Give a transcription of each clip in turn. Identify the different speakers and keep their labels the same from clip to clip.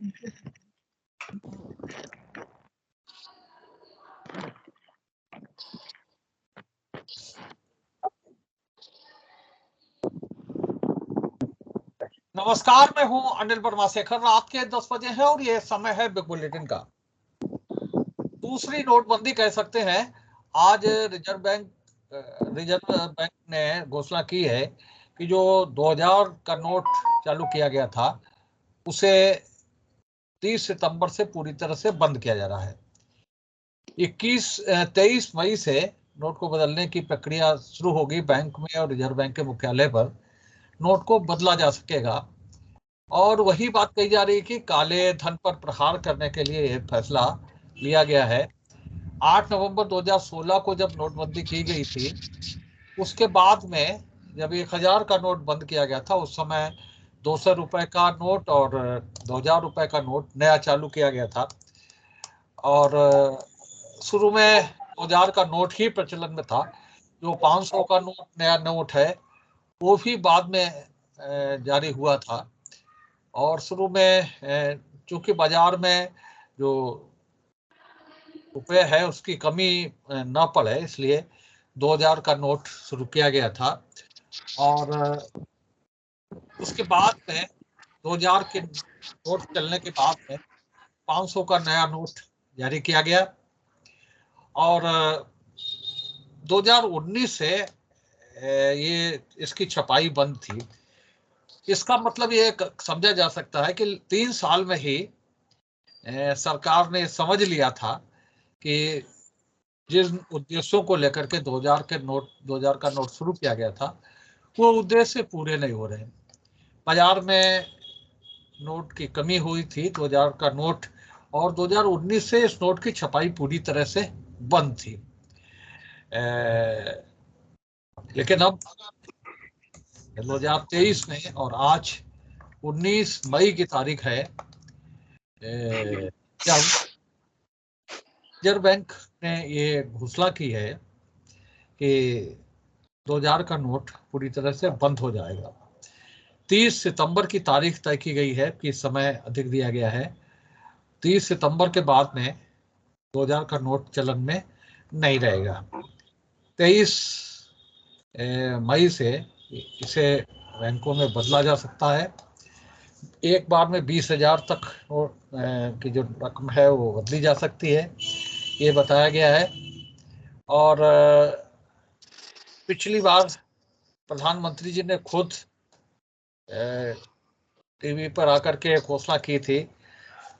Speaker 1: नमस्कार, मैं हूं अनिल वर्मा शेखर। रात के 10 बजे है और ये समय है बिग बुलेटिन का। दूसरी नोटबंदी कह सकते हैं। आज रिजर्व बैंक ने घोषणा की है कि जो 2000 का नोट चालू किया गया था उसे 30 सितंबर से पूरी तरह से बंद किया जा रहा है। 23 मई से नोट को बदलने की प्रक्रिया शुरू होगी। बैंक में और रिजर्व बैंक के मुख्यालय पर नोट को बदला जा सकेगा। और वही बात कही जा रही है कि काले धन पर प्रहार करने के लिए यह फैसला लिया गया है। 8 नवंबर 2016 को जब नोटबंदी की गई थी, उसके बाद में जब 1000 का नोट बंद किया गया था, उस समय 200 रुपए का नोट और 2000 रुपए का नोट नया चालू किया गया था। और शुरू में 2000 का नोट ही प्रचलन में था। जो 500 का नोट नया नोट है वो भी बाद में जारी हुआ था। और शुरू में चूंकि बाजार में जो रुपए है उसकी कमी न पड़े, इसलिए 2000 का नोट शुरू किया गया था। और उसके बाद में 2000 के नोट चलने के बाद में 500 का नया नोट जारी किया गया। और 2019 से ये इसकी छपाई बंद थी। इसका मतलब ये समझा जा सकता है कि 3 साल में ही सरकार ने समझ लिया था कि जिन उद्देश्यों को लेकर के 2000 का नोट शुरू किया गया था वो उद्देश्य पूरे नहीं हो रहे। बाजार में नोट की कमी हुई थी 2000 का नोट, और 2019 से इस नोट की छपाई पूरी तरह से बंद थी। लेकिन अब 2023 में और आज 19 मई की तारीख है जब रिजर्व बैंक ने ये घोषणा की है कि 2000 का नोट पूरी तरह से बंद हो जाएगा। 30 सितंबर की तारीख तय की गई है कि समय अधिक दिया गया है। 30 सितंबर के बाद में 2000 का नोट चलन में नहीं रहेगा। 23 मई से इसे बैंकों में बदला जा सकता है। एक बार में 20,000 तक की जो रकम है वो बदली जा सकती है, ये बताया गया है। और पिछली बार प्रधानमंत्री जी ने खुद टीवी पर आकर के घोषणा की थी,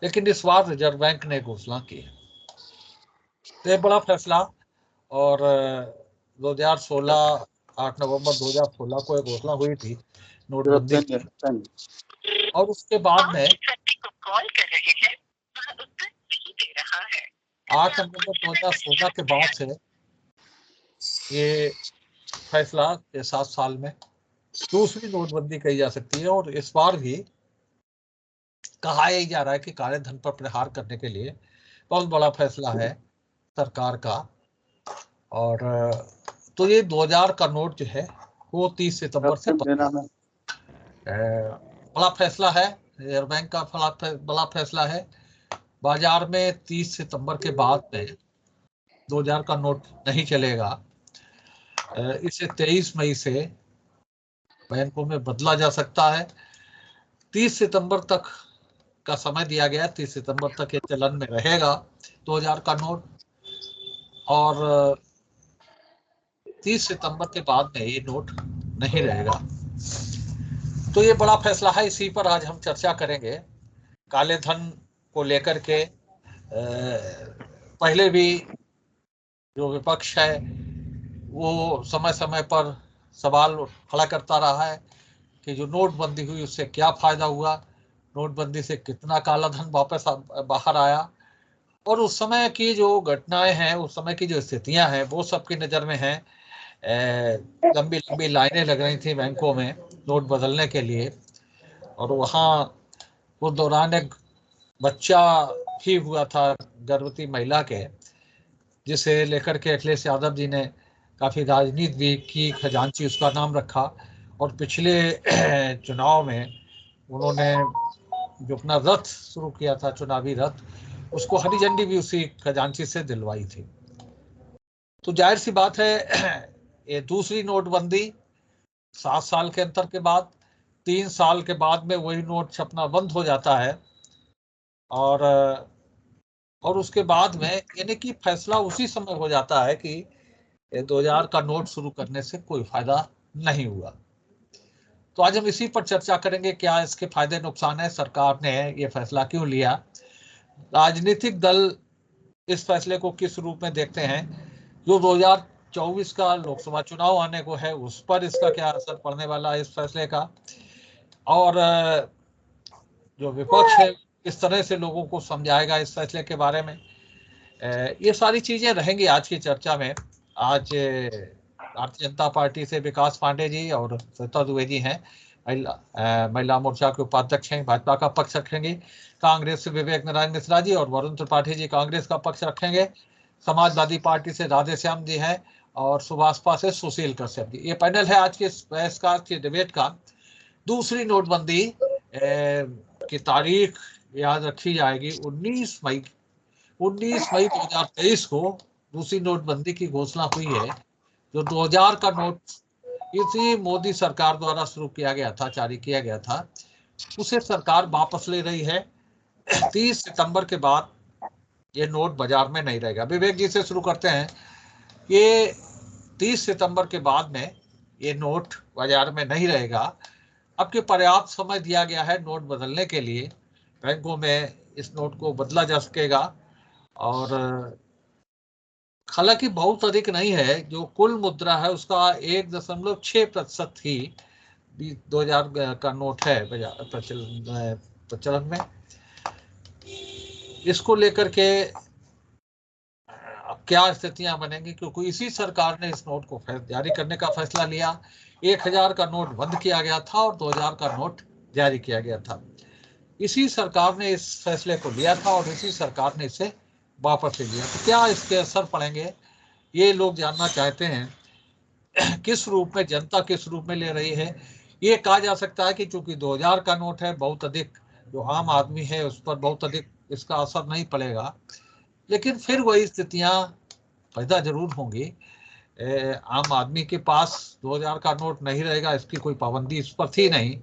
Speaker 1: लेकिन इस बार रिजर्व बैंक ने घोषणा की। तो बड़ा फैसला। और 2016 8 नवंबर 2016 को एक घोषणा हुई थी नोटबंदी की, और उसके बाद में 8 नवंबर 2016 के बाद से ये फैसला 7 साल में दूसरी नोटबंदी कही जा सकती है। और इस बार भी कहा यही जा रहा है कि काले धन पर प्रहार करने के लिए बहुत बड़ा फैसला है सरकार का। और तो ये 2000 का नोट जो है वो 30 सितंबर से बड़ा फैसला है। रिजर्व बैंक का बड़ा फैसला है। बाजार में 30 सितंबर के बाद में 2000 का नोट नहीं चलेगा। इसे 23 मई से बैंकों में बदला जा सकता है। 30 सितंबर तक का समय दिया गया। 30 सितंबर तक ये चलन में रहेगा 2000 का नोट। और 30 सितंबर के बाद में ये नोट नहीं रहेगा। तो ये बड़ा फैसला है, इसी पर आज हम चर्चा करेंगे। काले धन को लेकर के पहले भी जो विपक्ष है वो समय समय पर सवाल खड़ा करता रहा है कि जो नोटबंदी हुई उससे क्या फायदा हुआ, नोटबंदी से कितना काला धन वापस बाहर आया। और उस समय की जो घटनाएं हैं, उस समय की जो स्थितियां हैं, वो सबकी नज़र में हैं। लंबी लंबी लाइनें लग रही थी बैंकों में नोट बदलने के लिए। और वहाँ उस दौरान एक बच्चा भी हुआ था गर्भवती महिला के, जिसे लेकर के अखिलेश यादव जी ने काफ़ी राजनीति भी की, खजांची उसका नाम रखा। और पिछले चुनाव में उन्होंने जो अपना रथ शुरू किया था, चुनावी रथ, उसको हरी झंडी भी उसी खजांची से दिलवाई थी। तो जाहिर सी बात है ये दूसरी नोटबंदी 7 साल के अंतर के बाद, 3 साल के बाद में वही नोट छपना बंद हो जाता है, और उसके बाद में यानी कि फैसला उसी समय हो जाता है कि 2000 का नोट शुरू करने से कोई फायदा नहीं हुआ। तो आज हम इसी पर चर्चा करेंगे, क्या इसके फायदे नुकसान है, सरकार ने ये फैसला क्यों लिया, राजनीतिक दल इस फैसले को किस रूप में देखते हैं, जो 2024 का लोकसभा चुनाव आने को है उस पर इसका क्या असर पड़ने वाला है इस फैसले का, और जो विपक्ष है किस तरह से लोगों को समझाएगा इस फैसले के बारे में। ये सारी चीजें रहेंगी आज की चर्चा में। आज भारतीय जनता पार्टी से विकास पांडे जी और सविता दुबे जी हैं, महिला मोर्चा के उपाध्यक्ष हैं, भाजपा का पक्ष रखेंगे। कांग्रेस से विवेक नारायण मिश्रा जी और वरुण त्रिपाठी जी कांग्रेस का पक्ष रखेंगे। समाजवादी पार्टी से राधे श्याम जी हैं और सुभाषपा से सुशील कश्यप जी। ये पैनल है आज के बहस का, डिबेट का। दूसरी नोटबंदी की तारीख याद रखी जाएगी 19 मई 2023 को दूसरी नोटबंदी की घोषणा हुई है। जो 2000 का नोट इसी मोदी सरकार द्वारा शुरू किया गया था, जारी किया गया था, उसे सरकार वापस ले रही है। 30 सितंबर के बाद ये नोट बाजार में नहीं रहेगा। विवेक जी से शुरू करते हैं। ये 30 सितंबर के बाद में ये नोट बाजार में नहीं रहेगा। अब के पर्याप्त समय दिया गया है नोट बदलने के लिए, बैंकों में इस नोट को बदला जा सकेगा, और हालांकि बहुत अधिक नहीं है, जो कुल मुद्रा है उसका 1.6% ही 2000 का नोट है प्रचलन में। इसको लेकर के अब क्या स्थितियां बनेंगी, क्योंकि इसी सरकार ने इस नोट को जारी करने का फैसला लिया। 1000 का नोट बंद किया गया था और 2000 का नोट जारी किया गया था। इसी सरकार ने इस फैसले को लिया था और इसी सरकार ने इसे वापस ले लिया। तो क्या इसके असर पड़ेंगे, ये लोग जानना चाहते हैं। किस रूप में जनता किस रूप में ले रही है। ये कहा जा सकता है कि चूंकि 2000 का नोट है, बहुत अधिक जो आम आदमी है उस पर बहुत अधिक इसका असर नहीं पड़ेगा, लेकिन फिर वही स्थितियां पैदा जरूर होंगी। आम आदमी के पास 2000 का नोट नहीं रहेगा, इसकी कोई पाबंदी इस पर थी नहीं,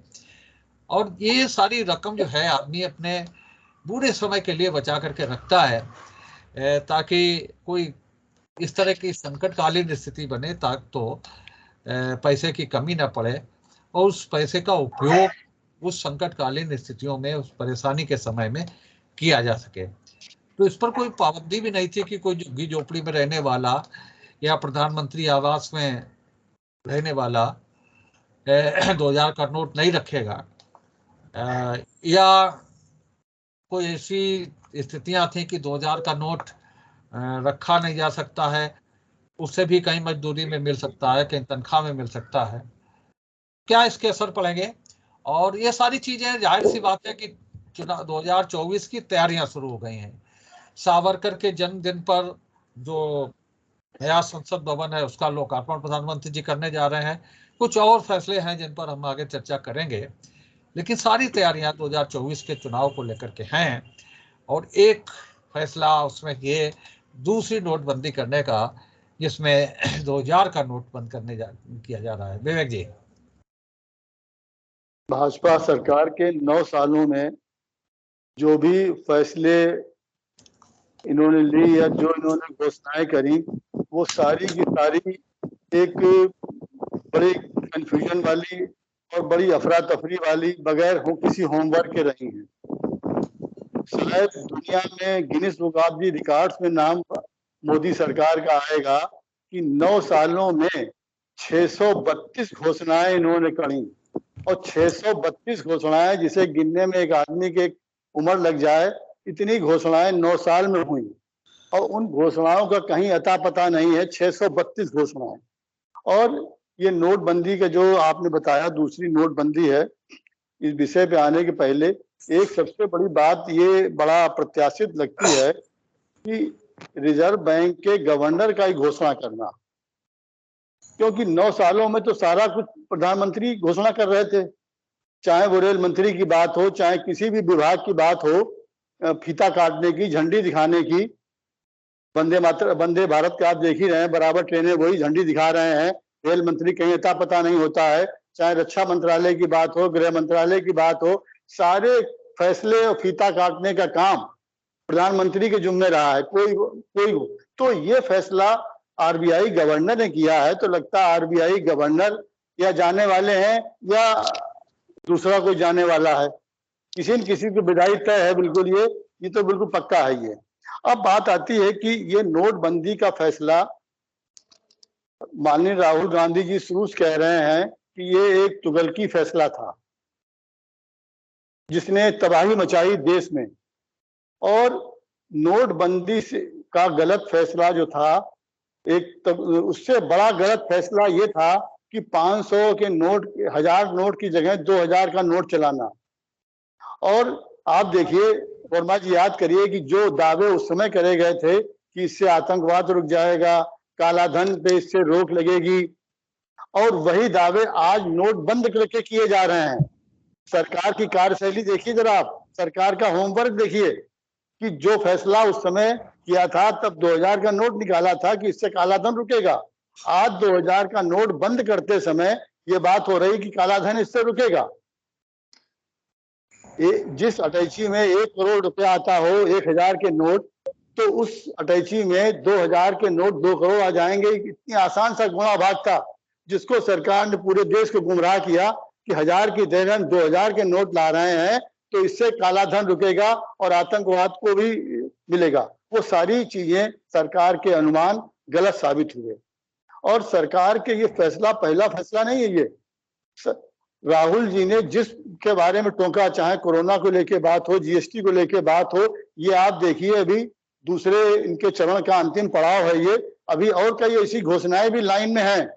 Speaker 1: और ये सारी रकम जो है आदमी अपने बुरे समय के लिए बचा करके रखता है, ताकि कोई इस तरह की संकटकालीन स्थिति बने तो पैसे की कमी न पड़े, और उस पैसे का उपयोग उस संकटकालीन स्थितियों में, उस परेशानी के समय में किया जा सके। तो इस पर कोई पाबंदी भी नहीं थी कि कोई झुग्गी झोपड़ी में रहने वाला या प्रधानमंत्री आवास में रहने वाला 2000 का नोट नहीं रखेगा, या कोई ऐसी स्थितियां थी कि 2000 का नोट रखा नहीं जा सकता है, उससे भी कहीं मजदूरी में मिल सकता है, कहीं तनख्वाह में मिल सकता है। क्या इसके असर पड़ेंगे, और ये सारी चीजें जाहिर सी बात है कि चुनाव 2024 की तैयारियां शुरू हो गई हैं। सावरकर के जन्मदिन पर जो नया संसद भवन है उसका लोकार्पण प्रधानमंत्री जी करने जा रहे हैं। कुछ और फैसले हैं जिन पर हम आगे चर्चा करेंगे, लेकिन सारी तैयारियां 2024 के चुनाव को लेकर के हैं, और एक फैसला उसमें ये दूसरी नोटबंदी करने का, जिसमें 2000 का नोट बंद किया जा रहा है। विवेक जी।
Speaker 2: भाजपा सरकार के 9 सालों में जो भी फैसले इन्होंने ली या जो इन्होंने घोषणाएं करी, वो सारी की सारी एक बड़ी कंफ्यूजन वाली और बड़ी अफरा तफरी वाली, बगैर किसी होमवर्क के रही हैं। शायद दुनिया में Guinness book of the records में नाम मोदी सरकार का आएगा कि 9 सालों में 632 घोषणाएं इन्होंने करी, और 632 घोषणाएं जिसे गिनने में एक आदमी की उम्र लग जाए, इतनी घोषणाएं 9 साल में हुई, और उन घोषणाओं का कहीं अता पता नहीं है। 632 घोषणाएं। और ये नोटबंदी का जो आपने बताया दूसरी नोटबंदी है, इस विषय पे आने के पहले एक सबसे बड़ी बात ये बड़ा प्रत्याशित लगती है कि रिजर्व बैंक के गवर्नर का ही घोषणा करना, क्योंकि 9 सालों में तो सारा कुछ प्रधानमंत्री घोषणा कर रहे थे। चाहे वो रेल मंत्री की बात हो, चाहे किसी भी विभाग की बात हो, फीता काटने की, झंडी दिखाने की। वंदे भारत के आप देख ही रहे हैं, बराबर ट्रेनें वही झंडी दिखा रहे हैं। रेल मंत्री कहीं अता पता नहीं होता है। चाहे रक्षा मंत्रालय की बात हो, गृह मंत्रालय की बात हो, सारे फैसले और फीता काटने का काम प्रधानमंत्री के जुम्मे रहा है। कोई तो ये फैसला आरबीआई गवर्नर ने किया है, तो लगता है आरबीआई गवर्नर या जाने वाले हैं या दूसरा कोई जाने वाला है। किसी न किसी की विदाई तय है, बिल्कुल ये तो बिल्कुल पक्का है ये। अब बात आती है कि ये नोटबंदी का फैसला माननीय राहुल गांधी जी शुरू से कह रहे हैं कि ये एक तुगलकी फैसला था जिसने तबाही मचाई देश में। और नोटबंदी का गलत फैसला जो था, उससे बड़ा गलत फैसला ये था कि 500 के नोट, 1000 नोट की जगह 2000 का नोट चलाना। और आप देखिए वर्मा जी, याद करिए कि जो दावे उस समय करे गए थे कि इससे आतंकवाद रुक जाएगा, काला धन पे इससे रोक लगेगी, और वही दावे आज नोट बंद करके किए जा रहे हैं। सरकार की कार्यशैली देखिए जरा आप, सरकार का होमवर्क देखिए कि जो फैसला उस समय किया था, तब 2000 का नोट निकाला था कि इससे काला धन रुकेगा। आज 2000 का नोट बंद करते समय ये बात हो रही कि काला धन इससे रुकेगा। जिस अटैची में 1 करोड़ रुपया आता हो 1000 के नोट, तो उस अटैची में 2000 के नोट 2 करोड़ आ जाएंगे। इतनी आसान सा गुणा भाग था जिसको सरकार ने पूरे देश को गुमराह किया कि 1000 की जगह 2000 के नोट ला रहे हैं, तो इससे काला धन रुकेगा और आतंकवाद को भी मिलेगा। वो सारी चीजें सरकार के अनुमान गलत साबित हुए। और सरकार के ये फैसला पहला फैसला नहीं है। ये राहुल जी ने जिस के बारे में टोका, चाहे कोरोना को लेके बात हो, जीएसटी को लेके बात हो, ये आप देखिए अभी दूसरे इनके चरण का अंतिम पड़ाव है ये। अभी और कई ऐसी घोषणाएं भी लाइन में हैं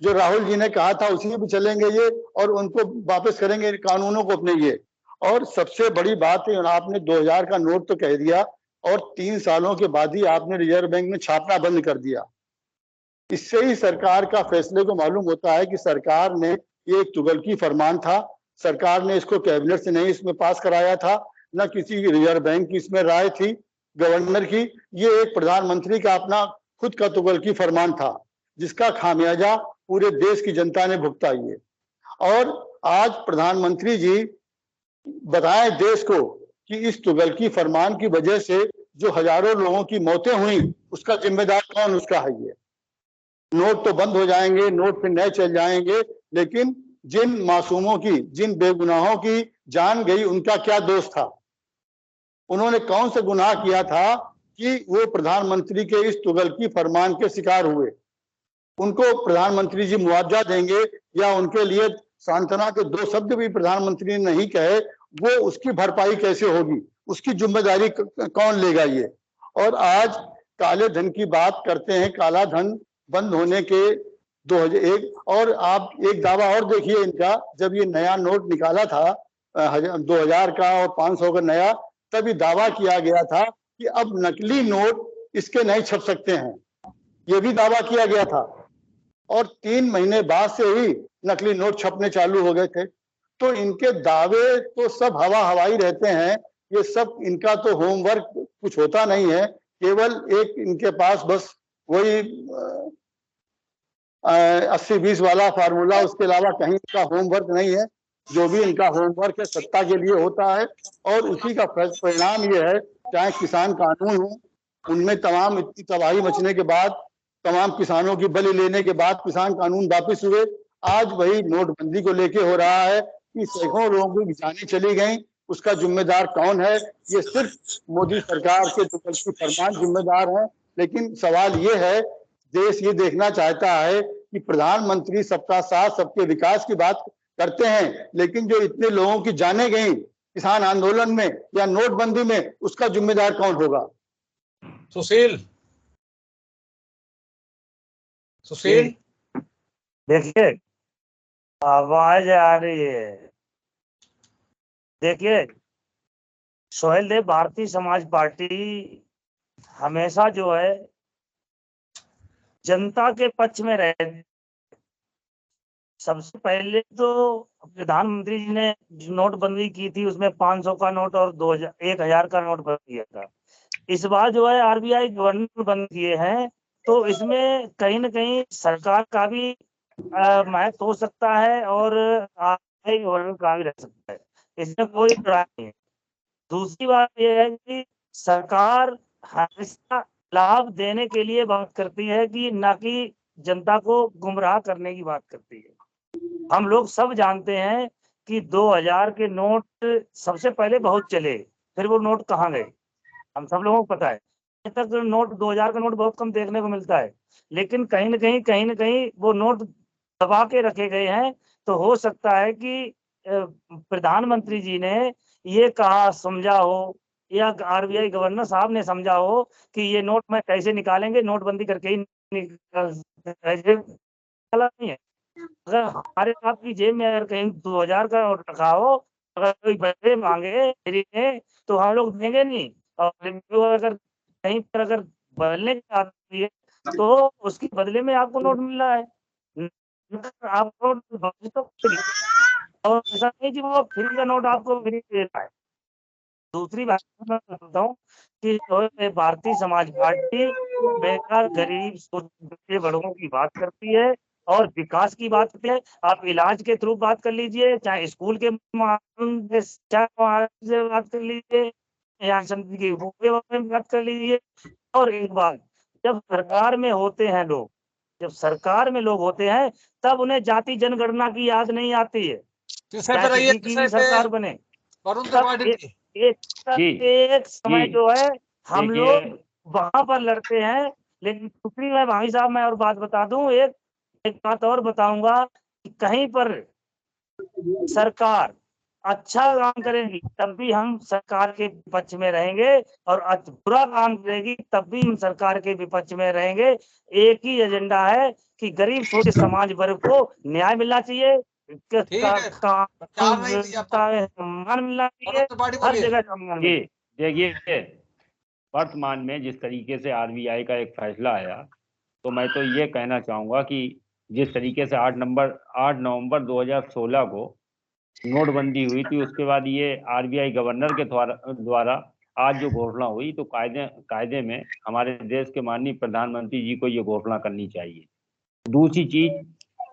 Speaker 2: जो राहुल जी ने कहा था उसी में भी चलेंगे ये, और उनको वापस करेंगे कानूनों को अपने ये। और सबसे बड़ी बात है, आपने 2000 का नोट तो कह दिया, और 3 सालों के बाद ही आपने रिजर्व बैंक में छापना बंद कर दिया। इससे ही सरकार का फैसले को मालूम होता है कि सरकार ने ये एक तुगलकी फरमान था। सरकार ने इसको कैबिनेट से नहीं इसमें पास कराया था, न किसी रिजर्व बैंक की इसमें राय थी, गवर्नर की। ये एक प्रधानमंत्री का अपना खुद का तुगलकी फरमान था, जिसका खामियाजा पूरे देश की जनता ने भुगता है। और आज प्रधानमंत्री जी बताएं देश को कि इस तुगलकी फरमान की वजह से जो हजारों लोगों की मौतें हुई, उसका जिम्मेदार कौन उसका है। ये नोट तो बंद हो जाएंगे, नोट फिर नए चल जाएंगे, लेकिन जिन मासूमों की, जिन बेगुनाहों की जान गई, उनका क्या दोष था? उन्होंने कौन सा गुनाह किया था कि वो प्रधानमंत्री के इस तुगलकी फरमान के शिकार हुए? उनको प्रधानमंत्री जी मुआवजा देंगे या उनके लिए सांत्वना के 2 शब्द भी प्रधानमंत्री ने नहीं कहे, वो उसकी भरपाई कैसे होगी? उसकी जिम्मेदारी कौन लेगा ये? और आज काले धन की बात करते हैं, काला धन बंद होने के 2001, और आप एक दावा और देखिए इनका, जब ये नया नोट निकाला था 2000 का और 500 का नया, तभी दावा किया गया था कि अब नकली नोट इसके नहीं छप सकते हैं, ये भी दावा किया गया था। और 3 महीने बाद से ही नकली नोट छपने चालू हो गए थे। तो इनके दावे तो सब हवाई रहते हैं, ये सब इनका तो होमवर्क कुछ होता नहीं है। केवल एक इनके पास बस वही 80-20 वाला फार्मूला, उसके अलावा कहीं इनका होमवर्क नहीं है। जो भी इनका होमवर्क है सत्ता के लिए होता है, और उसी का परिणाम ये है। चाहे किसान कानून हो, उनमें तमाम इतनी तबाही मचने के बाद, तमाम किसानों की बलि लेने के बाद किसान कानून वापिस हुए। आज वही नोटबंदी को लेके हो रहा है कि सैकड़ों लोगों की जानें चली गई, उसका जिम्मेदार कौन है? ये सिर्फ मोदी सरकार के तुगलकी फरमान जिम्मेदार हैं। लेकिन सवाल ये है, देश ये देखना चाहता है कि प्रधानमंत्री सबका साथ सबके विकास की बात करते हैं, लेकिन जो इतने लोगों की जानें गई किसान आंदोलन में या नोटबंदी में, उसका जिम्मेदार कौन होगा?
Speaker 1: सुशील
Speaker 3: देखिए आवाज आ रही है। देखिए सोहेल देव, भारतीय समाज पार्टी हमेशा जो है जनता के पक्ष में रहे, सबसे पहले तो प्रधानमंत्री जी ने जो नोटबंदी की थी उसमें 500 का नोट और 1000 का नोट बंद किया था। इस बार जो है आरबीआई गवर्नर बंद किए हैं, तो इसमें कहीं न कहीं सरकार का भी महत्व हो सकता है और आरबीआई गवर्नर का भी रह सकता है, इसमें कोई राय नहीं है। दूसरी बात ये है कि सरकार हमेशा लाभ देने के लिए बात करती है कि ना कि जनता को गुमराह करने की बात करती है। हम लोग सब जानते हैं कि 2000 के नोट सबसे पहले बहुत चले, फिर वो नोट कहाँ गए हम सब लोगों को पता है। आज तक नोट 2000 का नोट बहुत कम देखने को मिलता है, लेकिन कहीं न कहीं वो नोट दबा के रखे गए हैं। तो हो सकता है कि प्रधानमंत्री जी ने ये कहा समझा हो या आरबीआई गवर्नर साहब ने समझा हो कि ये नोट में कैसे निकालेंगे, नोटबंदी करके ही निकाल ऐसे निकाला नहीं है। अगर हमारे आपकी जेब में अगर कहीं 2000 का नोट रखा हो, अगर कोई पैसे मांगे फ्री में, तो हम लोग देंगे नहीं। और अगर कहीं पर अगर बदलने की बात होती है तो उसके बदले में आपको नोट मिल रहा है। आप नोट वापस तो फ्री, और ऐसा नहीं कि वो फ्री का नोट आपको फ्री दे रहा है। दूसरी बात मैं बताता हूँ कि जो है भारतीय समाज पार्टी हमेशा गरीब छोटे बड़ों की बात करती है और विकास की बात करती है। आप इलाज के थ्रू बात कर लीजिए, चाहे स्कूल के माध्यम से बात कर लीजिए या संत की के बारे में बात कर लीजिए। और एक बात, जब सरकार में होते हैं लोग, जब सरकार में लोग होते हैं, तब उन्हें जाति जनगणना की याद नहीं आती है।
Speaker 1: विषय
Speaker 3: चाहे
Speaker 1: पे रहिए,
Speaker 3: किसी की
Speaker 1: विषय
Speaker 3: भी
Speaker 1: पे।
Speaker 3: सरकार बने,
Speaker 1: वरुण
Speaker 3: तब
Speaker 1: त्रिपाठी जी।
Speaker 3: एक
Speaker 4: जी
Speaker 3: एक समय
Speaker 4: जी
Speaker 3: जो है हम
Speaker 4: देखिए,
Speaker 3: लोग वहां पर लड़ते हैं। लेकिन दूसरी मैं भाई साहब मैं और बात बता दूं, एक बात और बताऊंगा कि कहीं पर सरकार अच्छा काम करेगी तब भी हम सरकार के विपक्ष में रहेंगे, और बुरा काम करेगी तब भी हम सरकार के विपक्ष में रहेंगे। एक ही एजेंडा है कि गरीब छोटे समाज वर्ग को न्याय मिलना चाहिए,
Speaker 1: ठीक है, प्रचार
Speaker 3: कानून
Speaker 1: नहीं दिया
Speaker 3: व्यवस्था में सम्मान मिलना
Speaker 1: वरुण
Speaker 3: चाहिए,
Speaker 1: त्रिपाठी
Speaker 3: हर
Speaker 1: बोलिए।
Speaker 3: जगह सम्मान
Speaker 4: जी
Speaker 3: मिले।
Speaker 4: देखिए, वर्तमान में जिस तरीके से आरबीआई का एक फैसला आया, तो मैं तो ये कहना चाहूँगा कि जिस तरीके से 8 नवंबर 2016 को नोटबंदी हुई थी, उसके बाद ये आरबीआई गवर्नर के द्वारा आज जो घोषणा हुई, तो कायदे में हमारे देश के माननीय प्रधानमंत्री जी को ये घोषणा करनी चाहिए। दूसरी चीज,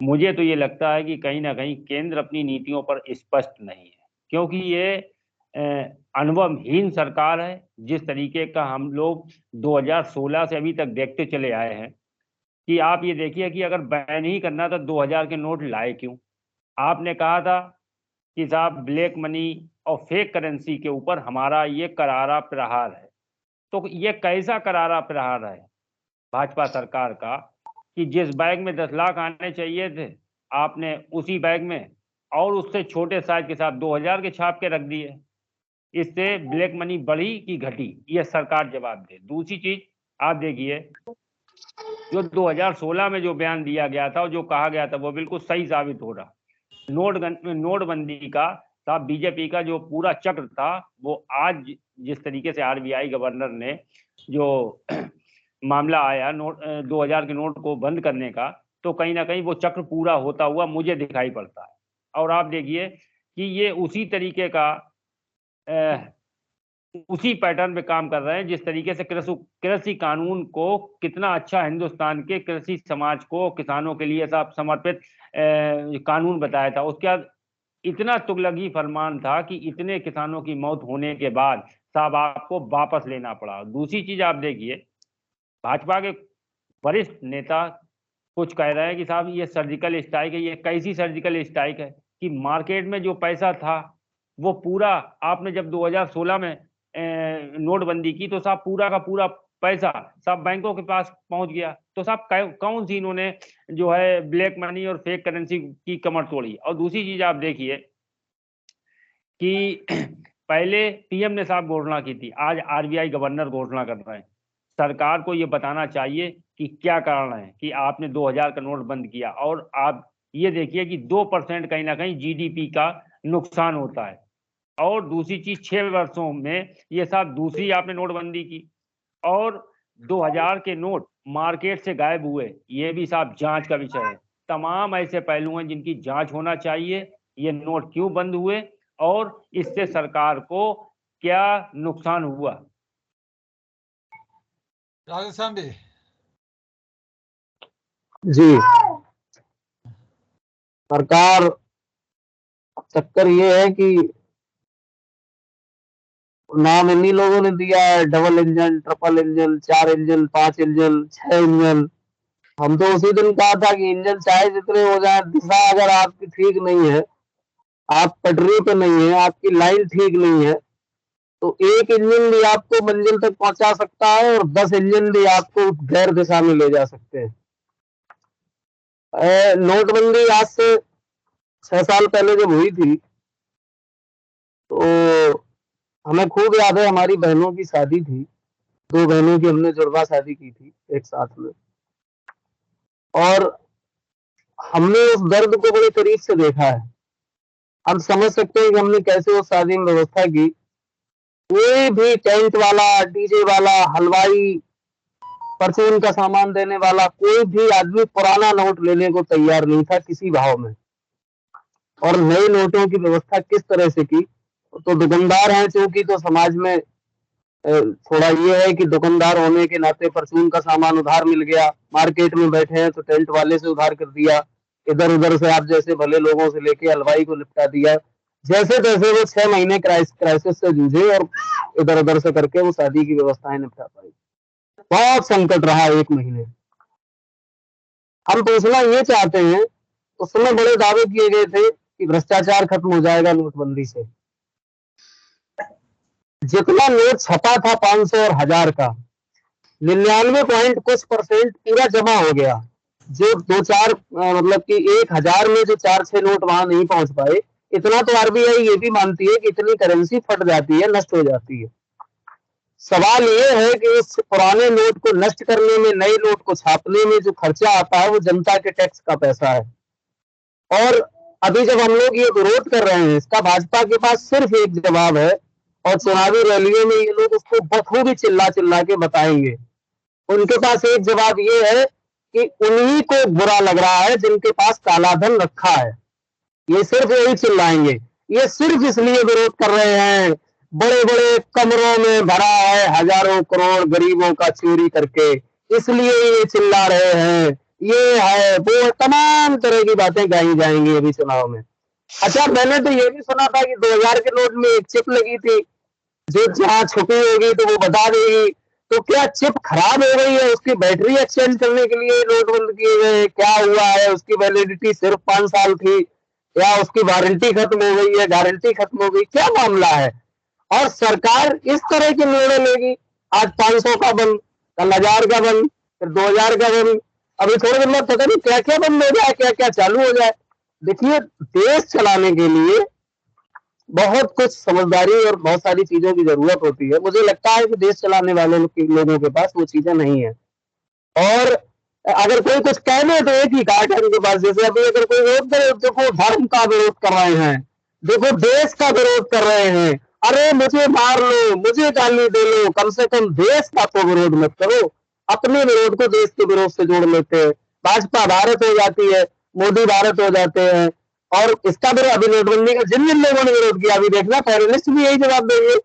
Speaker 4: मुझे तो ये लगता है कि कहीं ना कहीं केंद्र अपनी नीतियों पर स्पष्ट नहीं है, क्योंकि ये अनुभवहीन सरकार है। जिस तरीके का हम लोग 2016 से अभी तक देखते चले आए हैं, कि आप ये देखिए कि अगर बैन ही करना था 2000 के नोट लाए क्यों? आपने कहा था कि साहब ब्लैक मनी और फेक करेंसी के ऊपर हमारा ये करारा प्रहार है। तो ये कैसा करारा प्रहार है भाजपा सरकार का कि जिस बैग में 10 लाख आने चाहिए थे, आपने उसी बैग में और उससे छोटे साइज के साथ 2000 के छाप के रख दिए। इससे ब्लैक मनी बढ़ी कि घटी, ये सरकार जवाब दे। दूसरी चीज, आप देखिए, जो 2016 में जो बयान दिया गया था और जो कहा गया था वो बिल्कुल सही साबित हो रहा। नोटबंदी का साहब बीजेपी का जो पूरा चक्र था, वो आज जिस तरीके से आरबीआई गवर्नर ने जो मामला आया 2000 के नोट को बंद करने का, तो कहीं ना कहीं वो चक्र पूरा होता हुआ मुझे दिखाई पड़ता है। और आप देखिए कि ये उसी तरीके का उसी पैटर्न पे काम कर रहे हैं जिस तरीके से कृषि कानून को कितना अच्छा हिंदुस्तान के कृषि समाज को, किसानों के लिए साहब समर्पित कानून बताया था। उसके बाद इतना तुगलकी फरमान था कि इतने किसानों की मौत होने के बाद साहब आपको वापस लेना पड़ा। दूसरी चीज आप देखिए, भाजपा के वरिष्ठ नेता कुछ कह रहे हैं कि साहब ये सर्जिकल स्ट्राइक है। ये कैसी सर्जिकल स्ट्राइक है कि मार्केट में जो पैसा था वो पूरा, आपने जब 2016 में नोटबंदी की, तो साहब पूरा का पूरा पैसा सब बैंकों के पास पहुंच गया। तो साहब कौन सी इन्होंने जो है ब्लैक मनी और फेक करेंसी की कमर तोड़ी। और दूसरी चीज आप देखिए कि पहले पीएम ने साहब घोषणा की थी, आज आरबीआई गवर्नर घोषणा कर रहे हैं। सरकार को ये बताना चाहिए कि क्या कारण है कि आपने 2000 का नोट बंद किया। और आप ये देखिए कि 2% कहीं ना कहीं जीडीपी का नुकसान होता है। और दूसरी चीज, 6 वर्षों में ये साहब दूसरी आपने नोटबंदी की, और 2000 के नोट मार्केट से गायब हुए, ये भी साहब जांच का विषय है। तमाम ऐसे पहलू हैं जिनकी जांच होना चाहिए। ये नोट क्यों बंद हुए और इससे सरकार को क्या नुकसान हुआ।
Speaker 1: राजस्थान जी।
Speaker 5: जी, सरकार, चक्कर ये है कि नाम इन्हीं लोगों ने दिया है, double engine, triple engine, 4 engine, 5 engine, 6 engine. हम तो उसी दिन कहा था कि इंजन चाहे जितने हो जाए, दिशा अगर आपकी ठीक नहीं है, आप पटरी पे नहीं है, आपकी लाइन ठीक नहीं है, तो एक इंजन भी आपको मंजिल तक पहुंचा सकता है और 10 इंजन भी आपको गैर दिशा में ले जा सकते हैं। नोटबंदी आज से 6 साल पहले जब हुई थी, तो हमें खूब याद है, हमारी बहनों की शादी थी, 2 बहनों की हमने जुड़वा शादी की थी एक साथ में, और हमने उस दर्द को बड़े करीब से देखा है। हम समझ सकते हैं कि हमने कैसे उस शादी में व्यवस्था की। कोई भी टेंट वाला, डीजे वाला, हलवाई, परचून का सामान देने वाला, कोई भी आदमी पुराना नोट लेने को तैयार नहीं था किसी भाव में। और नए नोटों की व्यवस्था किस तरह से की, तो दुकानदार हैं चूंकि, तो समाज में थोड़ा ये है कि दुकानदार होने के नाते परचून का सामान उधार मिल गया, मार्केट में बैठे हैं तो टेंट वाले से उधार कर दिया, इधर उधर से आप जैसे भले लोगों से लेके हलवाई को निपटा दिया। जैसे तैसे वो 6 महीने क्राइसिस से जूझे और इधर उधर से करके वो शादी की व्यवस्थाएं निपटा पाई। बहुत संकट रहा 1 महीने। हम पूछना ये चाहते हैं, उस समय बड़े दावे किए गए थे कि भ्रष्टाचार खत्म हो जाएगा नोटबंदी से। जितना नोट छपा था 500 और 1000 का, 99 पॉइंट कुछ % पूरा जमा हो गया। जो 2-4 मतलब कि 1000 में जो 4-6 नोट वहां नहीं पहुंच पाए, इतना तो आरबीआई ये भी मानती है कि इतनी करेंसी फट जाती है, नष्ट हो जाती है। सवाल ये है कि उस पुराने नोट को नष्ट करने में, नए नोट को छापने में जो खर्चा आता है वो जनता के टैक्स का पैसा है। और अभी जब हम लोग ये विरोध कर रहे हैं, इसका भाजपा के पास सिर्फ एक जवाब है, और चुनावी रैलियों में ये लोग उसको बखूबी चिल्ला चिल्ला के बताएंगे। उनके पास एक जवाब ये है कि उन्हीं को बुरा लग रहा है जिनके पास काला धन रखा है। ये सिर्फ यही चिल्लाएंगे। ये सिर्फ इसलिए विरोध कर रहे हैं, बड़े बड़े कमरों में भरा है हजारों करोड़ गरीबों का चोरी करके, इसलिए ये चिल्ला रहे हैं। ये है वो, तमाम तरह की बातें गाई जाएंगी अभी चुनाव में। अच्छा, मैंने तो ये भी सुना था कि 2000 के नोट में एक चिप लगी थी, जो जहां छुपी होगी तो वो बता देगी। तो क्या चिप खराब हो गई है, उसकी बैटरी एक्सचेंज करने के लिए नोट बंद किए गए, क्या हुआ है, उसकी वैलिडिटी सिर्फ 5 साल थी, या उसकी वारंटी खत्म हो गई है, गारंटी खत्म हो गई, क्या मामला है। और सरकार इस तरह के निर्णय लेगी, आज 500 का बंद, कल 1000 का बंद, फिर 2000 का बंद, अभी थोड़ी देर में पता नहीं क्या क्या बंद हो जाए, क्या क्या चालू हो जाए। देखिए, देश चलाने के लिए बहुत कुछ समझदारी और बहुत सारी चीजों की जरूरत होती है। मुझे लगता है कि देश चलाने वाले लोगों के पास वो चीजें नहीं है। और अगर कोई कुछ कह दे तो एक ही काट है उनके पास। जैसे अभी अगर कोई विरोध करे, देखो धर्म का विरोध कर रहे हैं, देखो देश का विरोध कर रहे हैं, अरे मुझे मार लो, मुझे गाली दे लो, कम से कम देश का तो विरोध मत करो। अपने विरोध को देश के विरोध से जोड़ लेते हैं। भाजपा भारत हो जाती है, मोदी भारत हो जाते हैं। और इसका भी अभी नोटबंदी का जिन जिन लोगों ने विरोध किया, अभी देखना पैनलिस्ट भी यही जवाब देंगे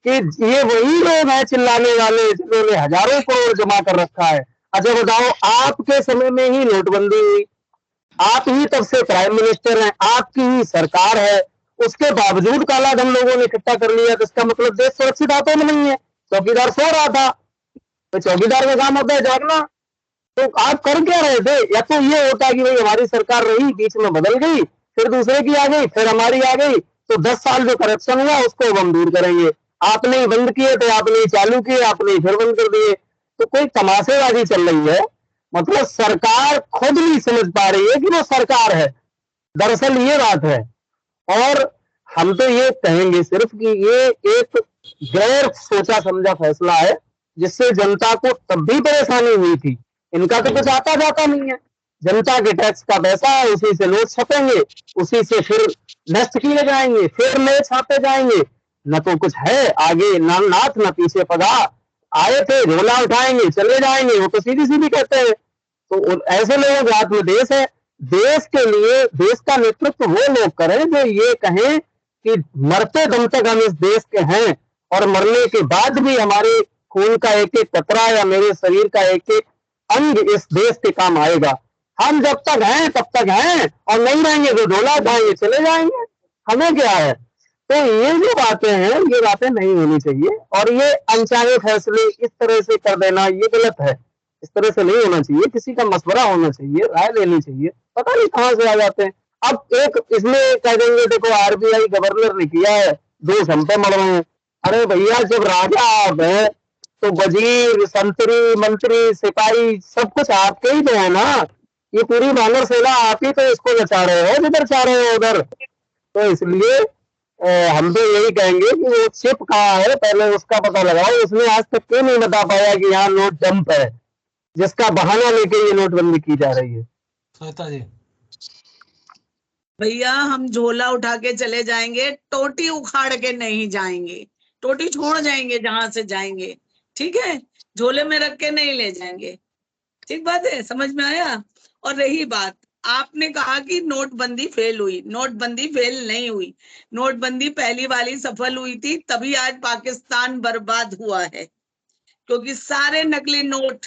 Speaker 5: कि ये वही लोग हैं चिल्लाने वाले जिन्होंने हजारों करोड़ जमा कर रखा है। अच्छा बताओ, आपके समय में ही नोटबंदी हुई, आप ही तब से प्राइम मिनिस्टर हैं, आपकी ही सरकार है, उसके बावजूद काला धन लोगों ने इकट्ठा कर लिया, तो इसका मतलब देश सुरक्षित हाथों में नहीं है। चौकीदार सो रहा था, तो चौकीदार का काम होता है जागना। तो आप कर क्या रहे थे? या तो ये होता कि भाई हमारी सरकार रही, बीच में बदल गई, फिर दूसरे की आ गई, फिर हमारी आ गई, तो 10 साल जो करप्शन हुआ उसको हम दूर करेंगे। आपने ही बंद किए थे, आपने ही चालू किए, आपने ही फिर बंद कर दिए। तो कोई तमाशेबाजी चल रही है। मतलब सरकार खुद नहीं समझ पा रही है कि वो सरकार है, दरअसल ये बात है। और हम तो ये कहेंगे सिर्फ कि ये एक गैर सोचा समझा फैसला है, जिससे जनता को तब भी परेशानी हुई थी। इनका तो कुछ आता जाता नहीं है, जनता के टैक्स का पैसा है, उसी से नोट छपेंगे, उसी से फिर नष्ट किए जाएंगे, फिर नए छापे जाएंगे। न तो कुछ है आगे, न नाथ न पीछे पदा, आए थे झोला उठाएंगे चले जाएंगे, वो तो सीधी सीधी कहते हैं। तो ऐसे लोगों के हाथ में देश है। देश के लिए देश का नेतृत्व वो लोग करें जो ये कहें कि मरते दम तक हम इस देश के हैं और मरने के बाद भी हमारे खून का एक एक कतरा या मेरे शरीर का एक एक अंग इस देश के काम आएगा। हम जब तक हैं तब तक हैं और नहीं रहेंगे तो डोला उठाएंगे चले जाएंगे, हमें क्या है। तो ये जो बातें हैं ये बातें नहीं होनी चाहिए और ये अनचाहे फैसले इस तरह से कर देना ये गलत है। इस तरह से नहीं होना चाहिए, किसी का मशवरा होना चाहिए, राय लेनी चाहिए, पता नहीं कहाँ से आ जाते हैं। अब एक इसमें कह देंगे देखो आरबीआई गवर्नर ने किया है, दोष हम पे मर रहे हैं। अरे भैया जब राजा आप हैं तो वजीर संतरी मंत्री सिपाही सब कुछ आपके ही तो है ना। ये पूरी वानर सेना आप ही तो इसको नचा रहे हो जिधर चाह रहे हो उधर। तो इसलिए हम तो यही कहेंगे कि वो चिप कहाँ है पहले उसका पता लगाओ। उसने आज तक क्यों नहीं बता पाया कि यहाँ नोट डंप है, जिसका बहाना लेके ये नोटबंदी की जा रही है।
Speaker 1: श्वेता जी।
Speaker 6: भैया हम झोला उठा के चले जाएंगे, टोटी उखाड़ के नहीं जाएंगे, टोटी छोड़ जाएंगे जहां से जाएंगे, ठीक है, झोले में रख के नहीं ले जाएंगे। ठीक बात है, समझ में आया। और रही बात, आपने कहा कि नोटबंदी फेल हुई, नोटबंदी फेल नहीं हुई। नोटबंदी पहली वाली सफल हुई थी, तभी आज पाकिस्तान बर्बाद हुआ है, क्योंकि सारे नकली नोट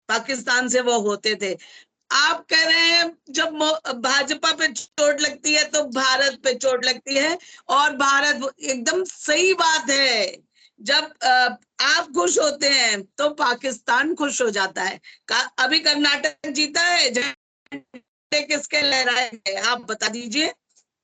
Speaker 6: पाकिस्तान से वो होते थे। आप कह रहे हैं जब भाजपा पे चोट लगती है तो भारत पे चोट लगती है, और भारत, एकदम सही बात है। जब आप खुश होते हैं तो पाकिस्तान खुश हो जाता है। अभी कर्नाटक जीता है, झंडे किसके लहराए हैं आप बता दीजिए।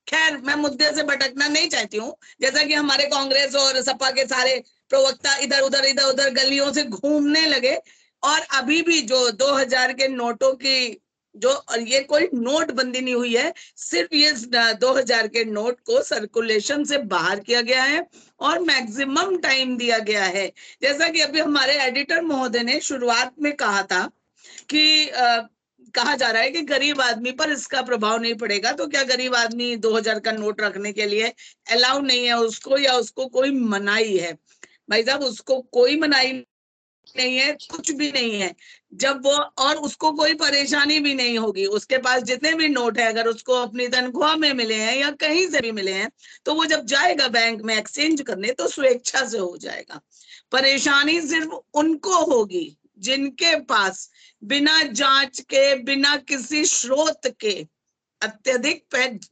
Speaker 6: खैर मैं मुद्दे से भटकना नहीं चाहती हूँ, जैसा कि हमारे कांग्रेस और सपा के सारे प्रवक्ता इधर उधर गलियों से घूमने लगे। और अभी भी जो 2000 के नोटों की जो, ये कोई नोटबंदी नहीं हुई है, सिर्फ ये 2000 के नोट को सर्कुलेशन से बाहर किया गया है और मैक्सिमम टाइम दिया गया है। जैसा कि अभी हमारे एडिटर महोदय ने शुरुआत में कहा था कि कहा जा रहा है कि गरीब आदमी पर इसका प्रभाव नहीं पड़ेगा, तो क्या गरीब आदमी 2000 का नोट रखने के लिए अलाउ नहीं है उसको, या उसको कोई मनाही है? भाई साहब उसको कोई मनाही नहीं है, कुछ भी नहीं है। जब वो, और उसको कोई परेशानी भी नहीं होगी, उसके पास जितने भी नोट है अगर उसको अपनी तनख्वाह में मिले हैं या कहीं से भी मिले हैं तो वो जब जाएगा बैंक में एक्सचेंज करने तो स्वेच्छा से हो जाएगा। परेशानी सिर्फ उनको होगी जिनके पास बिना जांच के, बिना किसी स्रोत के अत्यधिक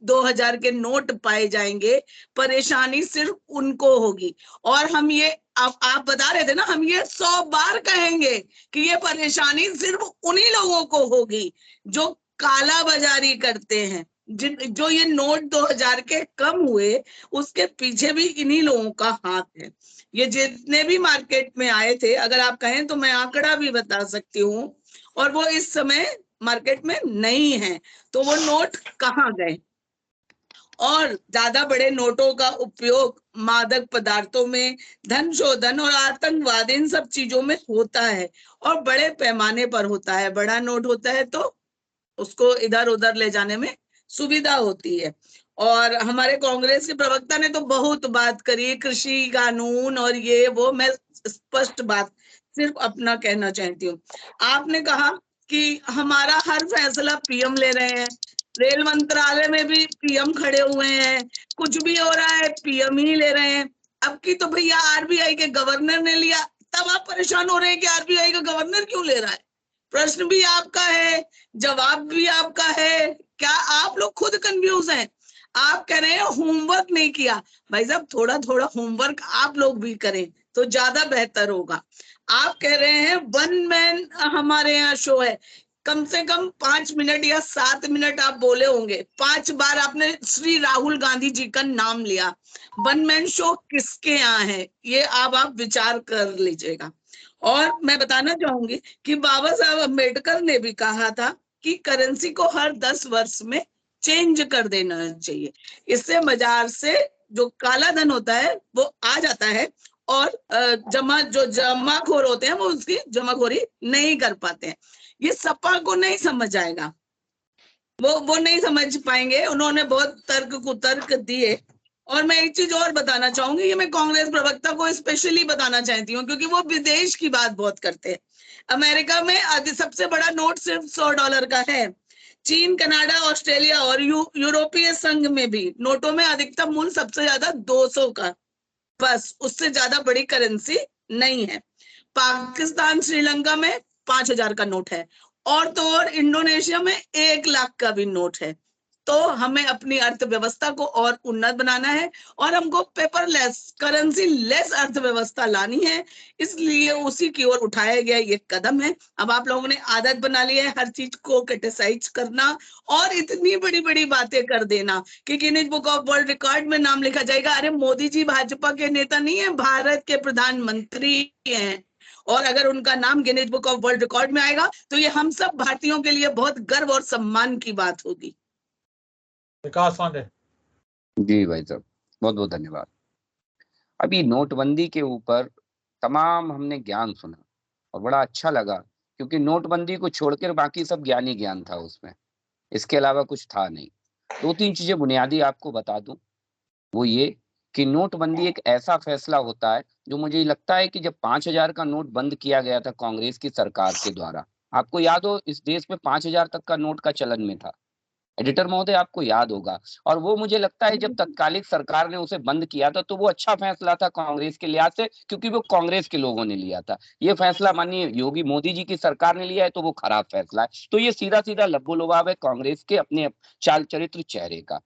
Speaker 6: 2000 के नोट पाए जाएंगे। परेशानी सिर्फ उनको होगी। और हम ये, आप बता रहे थे ना, हम ये 100 बार कहेंगे कि ये परेशानी सिर्फ उन्हीं लोगों को होगी जो काला बाजारी करते हैं। जो ये नोट 2000 के कम हुए उसके पीछे भी इन्हीं लोगों का हाथ है। ये जितने भी मार्केट में आए थे, अगर आप कहें तो मैं आंकड़ा भी बता सकती हूँ, और वो इस समय मार्केट में नहीं है, तो वो नोट कहाँ गए? और ज्यादा बड़े नोटों का उपयोग मादक पदार्थों में, धन शोधन और आतंकवाद, इन सब चीजों में होता है और बड़े पैमाने पर होता है। बड़ा नोट होता है तो उसको इधर उधर ले जाने में सुविधा होती है। और हमारे कांग्रेस के प्रवक्ता ने तो बहुत बात करी, कृषि कानून और ये वो। मैं स्पष्ट बात सिर्फ अपना कहना चाहती हूँ। आपने कहा कि हमारा हर फैसला पीएम ले रहे हैं, रेल मंत्रालय में भी पीएम खड़े हुए हैं, कुछ भी हो रहा है पीएम ही ले रहे हैं। अब की तो भैया आरबीआई के गवर्नर ने लिया, तब आप परेशान हो रहे हैं कि आरबीआई का गवर्नर क्यों ले रहा है। प्रश्न भी आपका है, जवाब भी आपका है। क्या आप लोग खुद कंफ्यूज हैं? आप कह रहे हैं होमवर्क नहीं किया। भाई साहब थोड़ा थोड़ा होमवर्क आप लोग भी करें तो ज्यादा बेहतर होगा। आप कह रहे हैं 1 मैन हमारे यहाँ शो है, कम से कम 5 मिनट या 7 मिनट आप बोले होंगे। 5 बार आपने श्री राहुल गांधी जी का नाम लिया। 1 मैन शो किसके यहाँ है ये आप विचार कर लीजिएगा। और मैं बताना चाहूंगी कि बाबा साहब अम्बेडकर ने भी कहा था कि करेंसी को हर 10 वर्ष में चेंज कर देना चाहिए। इससे बाजार से जो काला धन होता है वो आ जाता है और जो जमाखोर होते हैं वो उसकी जमाखोरी नहीं कर पाते हैं। ये सपा को नहीं समझ आएगा, वो नहीं समझ पाएंगे। उन्होंने बहुत तर्क कुतर्क दिए। और मैं एक चीज और बताना चाहूंगी, ये मैं कांग्रेस प्रवक्ता को स्पेशली बताना चाहती हूँ क्योंकि वो विदेश की बात बहुत करते हैं। अमेरिका में सबसे बड़ा नोट सिर्फ $100 का है। चीन, कनाडा, ऑस्ट्रेलिया और यूरोपीय संघ में भी नोटों में अधिकतम मूल्य सबसे ज्यादा 200 का, बस उससे ज्यादा बड़ी करेंसी नहीं है। पाकिस्तान, श्रीलंका में 5000 का नोट है, और तो और इंडोनेशिया में 1 लाख का भी नोट है। तो हमें अपनी अर्थव्यवस्था को और उन्नत बनाना है और हमको पेपरलेस, करेंसी लेस अर्थव्यवस्था लानी है, इसलिए उसी की ओर उठाया गया ये कदम है। अब आप लोगों ने आदत बना ली है हर चीज को क्रिटिसाइज करना और इतनी बड़ी बड़ी बातें कर देना कि Guinness book of world record में नाम लिखा जाएगा। अरे मोदी जी भाजपा के नेता नहीं है, भारत के प्रधानमंत्री हैं, और अगर उनका नाम Guinness book of world record में आएगा तो ये हम सब भारतीयों के लिए बहुत गर्व और सम्मान की बात होगी।
Speaker 1: विकास पांडे।
Speaker 7: जी भाई साहब, बहुत बहुत धन्यवाद। अभी नोटबंदी के ऊपर तमाम हमने ज्ञान सुना और बड़ा अच्छा लगा, क्योंकि नोटबंदी को छोड़कर बाकी सब ज्ञान ही ज्ञान था उसमें, इसके अलावा कुछ था नहीं। 2-3 चीजें बुनियादी आपको बता दूं, वो ये कि नोटबंदी एक ऐसा फैसला होता है जो मुझे लगता है कि जब 5000 का नोट बंद किया गया था कांग्रेस की सरकार के द्वारा, आपको याद हो इस देश में 5000 तक का नोट का चलन में था, एडिटर महोदय आपको याद होगा। और वो मुझे लगता है जब तत्कालिक सरकार ने उसे बंद किया था तो वो अच्छा फैसला था कांग्रेस के लिहाज से, क्योंकि वो कांग्रेस के लोगों ने लिया था। ये फैसला माननीय योगी मोदी जी की सरकार ने लिया है तो वो खराब फैसला है। तो ये सीधा सीधा लब्बो लुभाव है कांग्रेस के अपने चाल चरित्र चेहरे का,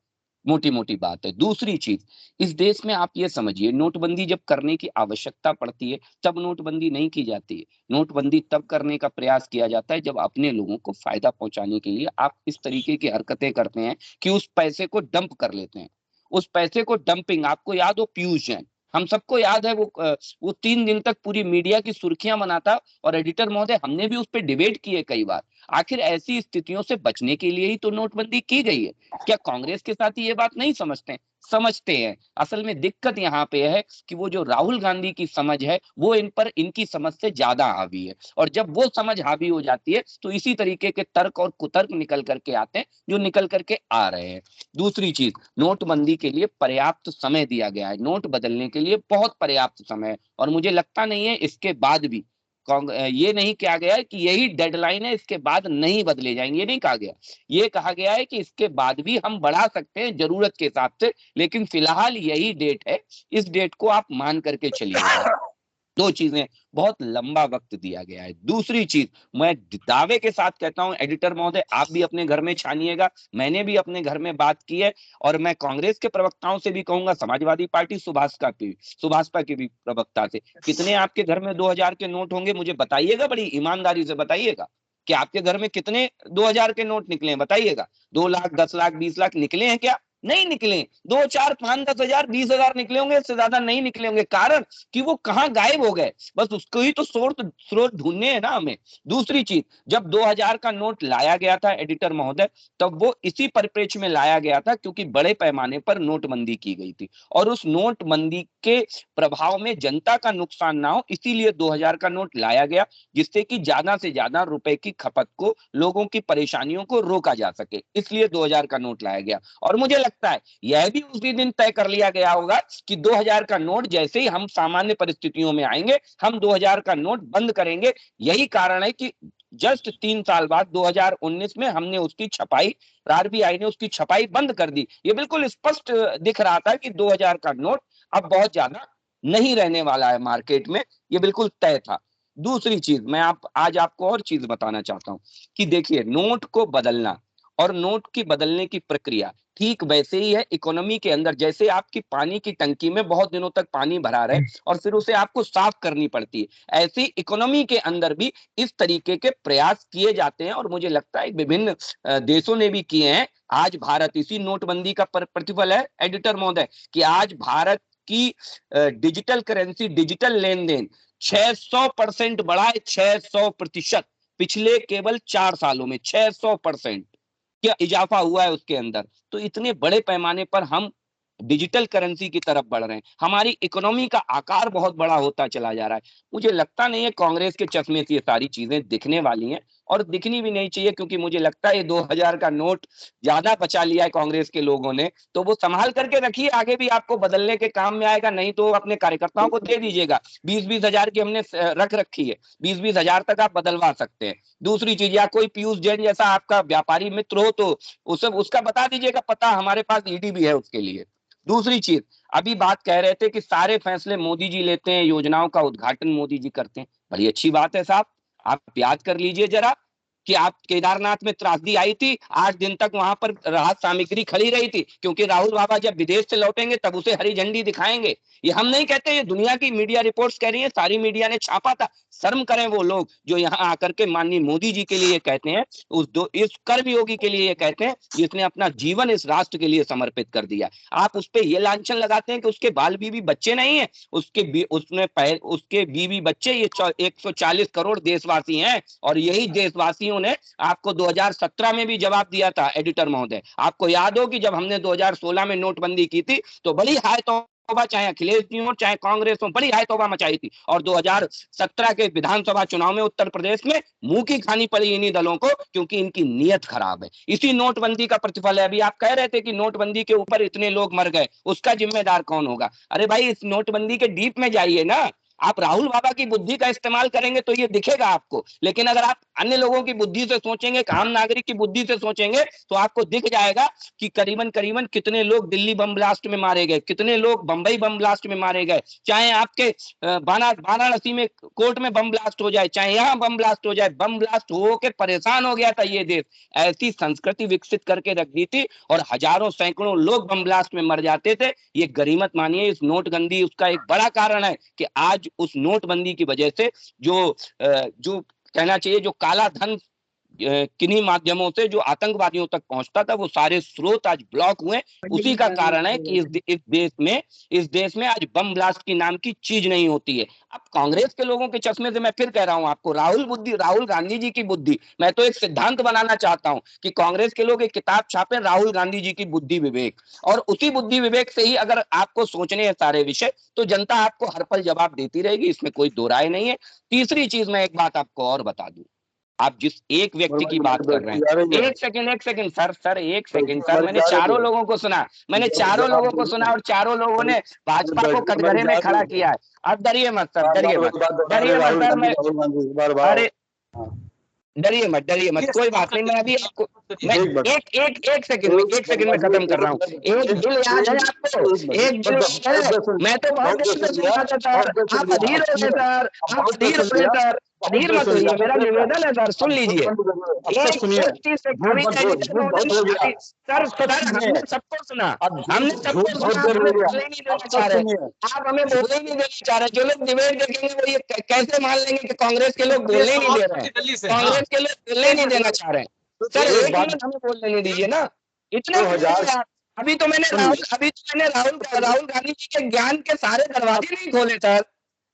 Speaker 7: मोटी मोटी बात है। दूसरी चीज, इस देश में आप ये समझिए, नोटबंदी जब करने की आवश्यकता पड़ती है तब नोटबंदी नहीं की जाती है। नोटबंदी तब करने का प्रयास किया जाता है जब अपने लोगों को फायदा पहुंचाने के लिए आप इस तरीके की हरकतें करते हैं कि उस पैसे को डंप कर लेते हैं। उस पैसे को डंपिंग, आपको याद हो पीयूष जैन, हम सबको याद है वो 3 दिन तक पूरी मीडिया की सुर्खियां बनाता, और एडिटर महोदय हमने भी उस पर डिबेट किए कई बार। आखिर ऐसी स्थितियों से बचने के लिए ही तो नोटबंदी की गई है। क्या कांग्रेस के साथी ये बात नहीं समझते हैं? समझते हैं। असल में दिक्कत यहाँ पे है कि वो जो राहुल गांधी की समझ है वो इन पर इनकी समझ से ज्यादा हावी है, और जब वो समझ हावी हो जाती है तो इसी तरीके के तर्क और कुतर्क निकल करके आते हैं जो निकल करके आ रहे हैं। दूसरी चीज, नोटबंदी के लिए पर्याप्त समय दिया गया है, नोट बदलने के लिए बहुत पर्याप्त समय है, और मुझे लगता नहीं है इसके बाद भी ये नहीं कहा गया है कि यही डेडलाइन है, इसके बाद नहीं बदले जाएंगे, ये नहीं कहा गया। ये कहा गया है कि इसके बाद भी हम बढ़ा सकते हैं जरूरत के हिसाब से, लेकिन फिलहाल यही डेट है, इस डेट को आप मान करके चलिएगा। 2 चीजें, बहुत लंबा वक्त दिया गया है। दूसरी चीज, मैं दावे के साथ कहता हूं एडिटर महोदय, आप भी अपने घर में छानिएगा, मैंने भी अपने घर में बात की है, और मैं कांग्रेस के प्रवक्ताओं से भी कहूंगा, समाजवादी पार्टी सुभाषपा के भी प्रवक्ता से, कितने आपके घर में 2000 के नोट होंगे मुझे बताइएगा, बड़ी ईमानदारी से बताइएगा कि आपके घर में कितने 2000 के नोट निकले हैं, बताइएगा। 2 लाख, 10 लाख, 20 लाख निकले हैं क्या? नहीं निकले। 2, 4, 5, 10 हजार, 20 हजार निकले होंगे, इससे ज्यादा नहीं निकले होंगे। कारण कि वो कहां गायब हो गए, बस उसको ही तो स्रोत ढूंढने हैं ना हमें। दूसरी चीज, जब 2000 का नोट लाया गया था एडिटर महोदय, तब वो इसी परिप्रेक्ष्य में लाया गया था क्योंकि बड़े पैमाने पर नोटबंदी की गई थी, और उस नोटबंदी के प्रभाव में जनता का नुकसान ना हो, इसीलिए 2000 का नोट लाया गया, जिससे कि ज्यादा से ज्यादा रुपए की खपत को, लोगों की परेशानियों को रोका जा सके, इसलिए 2000 का नोट लाया गया। और मुझे लगता है यह भी उसी दिन तय कर लिया गया होगा कि 2000 का नोट जैसे ही हम सामान्य परिस्थितियों में आएंगे, हम 2000 का नोट बंद करेंगे। यही कारण है कि जस्ट 3 साल बाद 2019 में हमने उसकी छपाई, आरबीआई ने उसकी छपाई बंद कर दी। ये बिल्कुल स्पष्ट दिख रहा था कि 2000 का नोट अब बहुत ज्यादा नहीं रहने वाला है मार्केट में, ये बिल्कुल तय था। दूसरी चीज, मैं आज आपको और चीज बताना चाहता हूं कि देखिए, नोट को बदलना और नोट की बदलने की प्रक्रिया ठीक वैसे ही है इकोनॉमी के अंदर, जैसे आपकी पानी की टंकी में बहुत दिनों तक पानी भरा रहे और फिर उसे आपको साफ करनी पड़ती है, ऐसे इकोनॉमी के अंदर भी इस तरीके के प्रयास किए जाते हैं, और मुझे लगता है विभिन्न देशों ने भी किए हैं। आज भारत, इसी नोटबंदी का प्रतिफल है एडिटर महोदय, कि आज भारत की डिजिटल करेंसी, डिजिटल लेन देन 600% बढ़ा है, 600%, पिछले केवल 4 सालों में 600% क्या इजाफा हुआ है उसके अंदर। तो इतने बड़े पैमाने पर हम डिजिटल करेंसी की तरफ बढ़ रहे हैं, हमारी इकोनॉमी का आकार बहुत बड़ा होता चला जा रहा है। मुझे लगता नहीं है कांग्रेस के चश्मे से ये सारी चीजें दिखने वाली हैं, और दिखनी भी नहीं चाहिए, क्योंकि मुझे लगता है ये 2000 का नोट ज्यादा बचा लिया है कांग्रेस के लोगों ने, तो वो संभाल करके रखिए, आगे भी आपको बदलने के काम में आएगा, नहीं तो अपने कार्यकर्ताओं को दे दीजिएगा। 20-20 हजार की हमने रख रखी है, 20-20 हजार तक आप बदलवा सकते हैं। दूसरी चीज, या कोई पीयूष जैन जैसा आपका व्यापारी मित्र हो तो उसका बता दीजिएगा पता, हमारे पास ईडी भी है उसके लिए। दूसरी चीज, अभी बात कह रहे थे कि सारे फैसले मोदी जी लेते हैं, योजनाओं का उद्घाटन मोदी जी करते हैं, बड़ी अच्छी बात है साहब। आप याद कर लीजिए जरा कि आप केदारनाथ में त्रासदी आई थी, 8 दिन तक वहां पर राहत सामग्री खड़ी रही थी, क्योंकि राहुल बाबा जब विदेश से लौटेंगे तब उसे हरी झंडी दिखाएंगे। ये हम नहीं कहते, ये दुनिया की मीडिया रिपोर्ट्स कह रही है, सारी मीडिया ने छापा था। शर्म करें वो लोग जो यहाँ आकर के माननीय मोदी जी के लिए कहते हैं, इस कर्मयोगी के लिए ये कहते हैं जिसने अपना जीवन इस राष्ट्र के लिए समर्पित कर दिया। आप उस पर ये लांछन लगाते हैं कि उसके बाल बीवी बच्चे नहीं है, उसके बीवी बच्चे ये 140 करोड़ देशवासी हैं, और यही देशवासियों ने आपको 2017 में भी जवाब दिया था। एडिटर महोदय, आपको याद हो कि जब हमने 2016 में नोटबंदी की थी तो बड़ी हाय तौबा, चाहे अखिलेश जी हो चाहे कांग्रेस हो, बड़ी हाय तौबा मचाई थी, और 2017 के विधानसभा चुनाव में उत्तर प्रदेश में मुंह की खानी पड़ी इन्हीं दलों को, क्योंकि इनकी नीयत खराब है। इसी नोटबंदी का प्रतिफल है। अभी आप कह रहे थे कि नोटबंदी के ऊपर इतने लोग मर गए, उसका जिम्मेदार कौन होगा? अरे भाई, इस नोटबंदी के डीप में जाइए ना। आप राहुल बाबा की बुद्धि का इस्तेमाल करेंगे तो ये दिखेगा आपको, लेकिन अगर आप अन्य लोगों की बुद्धि से सोचेंगे, आम नागरिक की बुद्धि से सोचेंगे, तो आपको दिख जाएगा कि करीबन करीबन कितने लोग दिल्ली बम ब्लास्ट में मारे गए, कितने लोग बंबई बम ब्लास्ट में मारे गए, चाहे आपके वाराणसी में कोर्ट में बम ब्लास्ट हो जाए, चाहे यहाँ बम ब्लास्ट हो जाए। बम ब्लास्ट हो के परेशान हो गया था ये देश, ऐसी संस्कृति विकसित करके रख दी थी, और हजारों सैकड़ों लोग बम ब्लास्ट में मर जाते थे। ये गरीमत मानिए, इस नोटबंदी उसका एक बड़ा कारण है कि आज उस नोटबंदी की वजह से जो कहना चाहिए जो काला धन किन्हीं माध्यमों से जो आतंकवादियों तक पहुंचता था, वो सारे स्रोत आज ब्लॉक हुए। उसी का कारण है कि इस देश में आज बम ब्लास्ट की नाम की चीज नहीं होती है। अब कांग्रेस के लोगों के चश्मे से मैं फिर कह रहा हूं आपको, राहुल गांधी जी की बुद्धि, मैं तो एक सिद्धांत बनाना चाहता हूं कि कांग्रेस के लोग एक किताब छापे, राहुल गांधी जी की बुद्धि विवेक, और उसी बुद्धि विवेक से ही अगर आपको सोचने हैं सारे विषय, तो जनता आपको हर पल जवाब देती रहेगी, इसमें कोई दो राय नहीं है। तीसरी चीज, मैं एक बात आपको और बता दूं, आप जिस एक व्यक्ति की बात कर रहे हैं, एक सेकंड सर, एक सेकंड सर, मैंने चारों लोगों को सुना, और चारों लोगों ने भाजपा को कटघरे में खड़ा किया है। अब डरिए मत सर, डरिए मत, अरे डरिए मत, कोई बात नहीं। मैं अभी आपको एक सेकंड में खत्म कर रहा हूँ। एक बिल याद है आपको? एक बिल है, मैं तो बहुत देर से सुन रहा था सर, आप अधीर हो गए सर, अधीर मत होइए, मेरा निवेदन है सर, सुन लीजिए। एक चीज से कभी सर, हमने सबको सुना, आप हमें बोलने नहीं देना चाह रहे, आप हमें बोलने नहीं देना चाह रहे। जो लोग डिबेट देखेंगे वो ये कैसे मान लेंगे कि कांग्रेस के लोग बोलने ही नहीं दे रहे हैं, कांग्रेस के लोग बोलने नहीं देना चाह रहे हैं। सर एक मिनट हमें बोलने नहीं दीजिए ना, इतना अभी तो मैंने राहुल गांधी जी के ज्ञान के सारे दरवाजे नहीं खोले सर।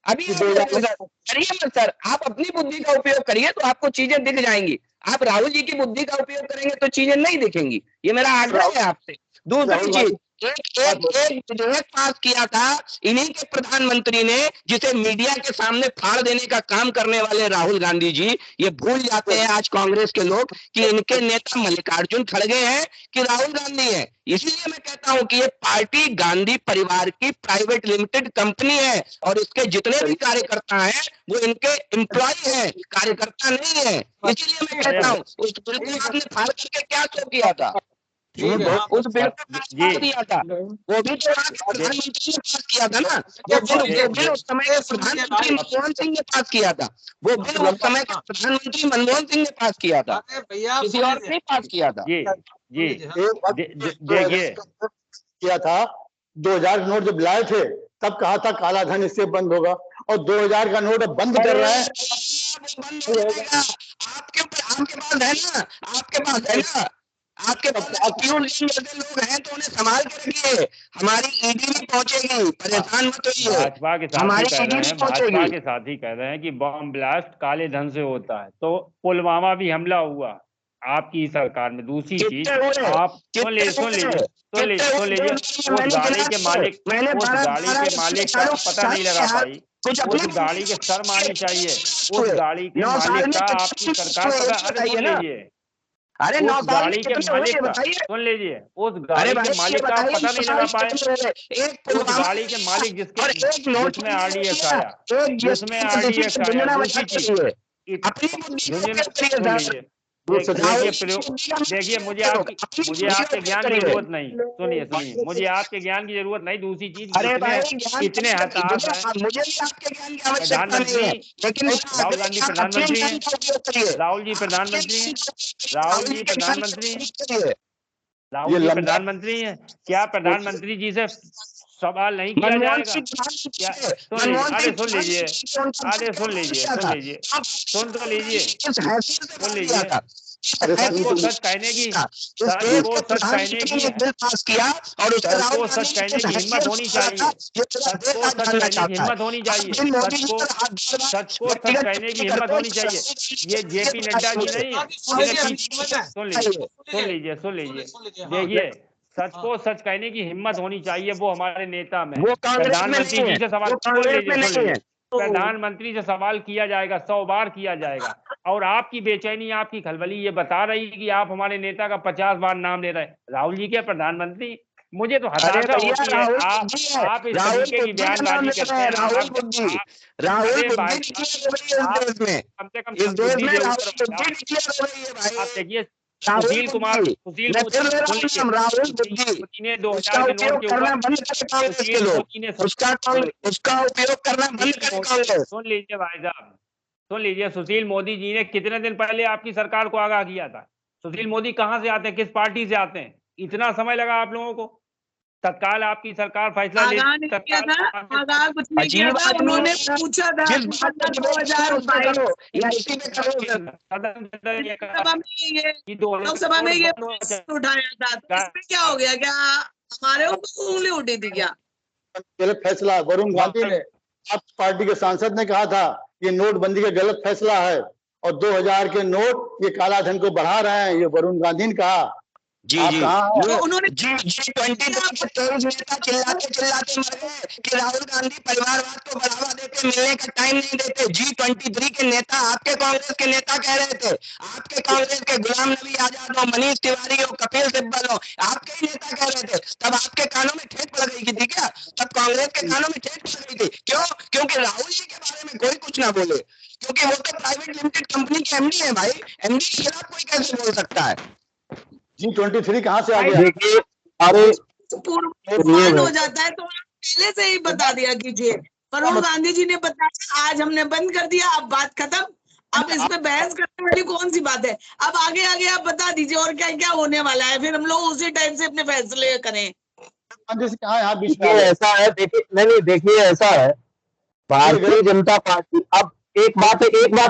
Speaker 7: अभी करिए मत सर, आप अपनी बुद्धि का उपयोग करिए तो आपको चीजें दिख जाएंगी। आप राहुल जी की बुद्धि का उपयोग करेंगे तो चीजें नहीं दिखेंगी, ये मेरा आग्रह है आपसे। दूसरी चीज, एक विधेयक पास किया था इन्हीं के प्रधानमंत्री ने, जिसे मीडिया के सामने फाड़ देने का काम करने वाले राहुल गांधी जी, ये भूल जाते हैं आज कांग्रेस के लोग कि इनके नेता मल्लिकार्जुन खड़गे हैं कि राहुल गांधी है। इसलिए मैं कहता हूं कि ये पार्टी गांधी परिवार की प्राइवेट लिमिटेड कंपनी है, और इसके जितने भी कार्यकर्ता हैं वो इनके एम्प्लॉय हैं, कार्यकर्ता नहीं है। इसलिए मैं कहता हूँ उस बिल को आपने फाड़ करके क्या शो किया था, उस बिल को पास किया था, वो भी तो प्रधानमंत्री ने पास किया था ना। वो बिल उस समय के प्रधानमंत्री मनमोहन सिंह ने पास किया था, वो बिल उस समय के प्रधानमंत्री मनमोहन सिंह ने पास किया था, किसी और ने पास किया था।
Speaker 4: जी देखिए
Speaker 2: किया था 2000 नोट जब लाए थे तब कहा था काला धन इससे बंद होगा, और 2000 का नोट अब बंद कर रहा है। आपके पास क्यों जैसे लोग हैं तो उन्हें संभाल के रखिए, हमारी ईडी भी पहुंचेगी, परेशान मत होइए।
Speaker 4: भाजपा के साथ ही कह रहे हैं कि बम ब्लास्ट काले धन से होता है। तो पुलवामा भी हमला हुआ, आपकी सरकार में। दूसरी चीज,
Speaker 8: कितने हुए?
Speaker 4: आप सुन लीजिए उस गाड़ी के मालिक का पता नहीं लगा पाई, उस गाड़ी के शर्म आनी चाहिए, उस गाड़ी के मालिक का आपकी सरकार पता। अरे सुन लीजिए,
Speaker 8: अरे
Speaker 4: उस गाड़ी के मालिक का, सुन लीजिए, उस गाड़ी के मालिक का पता नहीं लगा पाए, उस गाड़ी के मालिक जिसमें RDX आया, जिसमें RDX आया। दूसरी चीज, देखिए मुझे आपके ज्ञान की जरूरत नहीं, सुनिए मुझे आपके ज्ञान की जरूरत नहीं। दूसरी चीज, कितने हताश हैं प्रधानमंत्री, राहुल गांधी प्रधानमंत्री हैं, राहुल जी प्रधानमंत्री हैं। क्या प्रधानमंत्री जी से सवाल नहीं किया जाएगा? क्या? अरे सुन लीजिए, सच को सच कहने की हिम्मत होनी चाहिए, सच को सच कहने की हिम्मत होनी चाहिए। ये JP नड्डा जी नहीं है, सुन लीजिए, देखिए, सच को सच कहने की हिम्मत होनी चाहिए, वो हमारे नेता में। प्रधानमंत्री जी से सवाल, प्रधानमंत्री से सवाल किया जाएगा, 100 बार किया जाएगा। और आपकी बेचैनी, आपकी खलबली ये बता रही है कि आप हमारे नेता का 50 बार नाम ले रहे हैं। राहुल जी के प्रधानमंत्री, मुझे तो हताशा होती है, आप इस तरीके की बयानबाजी करते हैं। कम से कम आप देखिए, सुशील मोदी ने 2000 के नोट के ऊपर
Speaker 8: उसका उपयोग करना बंद करें।
Speaker 4: सुन लीजिए भाई साहब, सुन लीजिए, सुशील मोदी जी ने कितने दिन पहले आपकी सरकार को आगाह किया था। सुशील मोदी कहां से आते हैं, किस पार्टी से आते हैं? इतना समय लगा आप लोगों को? तत्काल आपकी सरकार फैसला ले,
Speaker 6: उन्होंने पूछा था 2022 लोकसभा में ये उठाया था, इसमें क्या हो गया? क्या हमारे ऊपर उंगली उठी थी क्या?
Speaker 2: गलत फैसला वरुण गांधी ने, आप पार्टी के सांसद ने कहा था ये नोटबंदी का गलत फैसला है और 2000 के नोट ये काला धन को बढ़ा रहे हैं, ये वरुण गांधी ने कहा।
Speaker 8: जी उन्होंने G20 नेता चिल्लाते मर गए कि राहुल गांधी परिवारवाद को बढ़ावा देते, मिलने का टाइम नहीं देते। G23 के नेता, आपके कांग्रेस के नेता कह रहे थे, आपके कांग्रेस के गुलाम नबी आजाद हो, मनीष तिवारी हो, कपिल सिब्बल हो, आपके ही नेता कह रहे थे। तब आपके कानों में ठेठ पड़ गई थी क्या? तब कांग्रेस के कानों में ठेठ पड़ गई थी। क्यों? क्योंकि राहुल जी के बारे में कोई कुछ ना बोले, क्योंकि वो तो प्राइवेट लिमिटेड कंपनी के MD है भाई। MD के खिलाफ कोई कैसे बोल सकता है?
Speaker 2: G23 कहाँ से आ गया?
Speaker 5: देखिए, अरे
Speaker 6: पूर्वानुमान हो जाता है तो पहले से ही बता दिया कीजिए। वरुण गांधी जी ने बताया, आज हमने बंद कर दिया, अब बात खत्म। अब इस पे बहस करने वाली कौन सी बात है? अब आगे आप बता दीजिए और क्या क्या होने वाला है, फिर हम लोग उसी टाइम से अपने फैसले करें।
Speaker 5: ऐसा है, देखिए, नहीं देखिए, ऐसा है, भारतीय जनता पार्टी, अब एक बात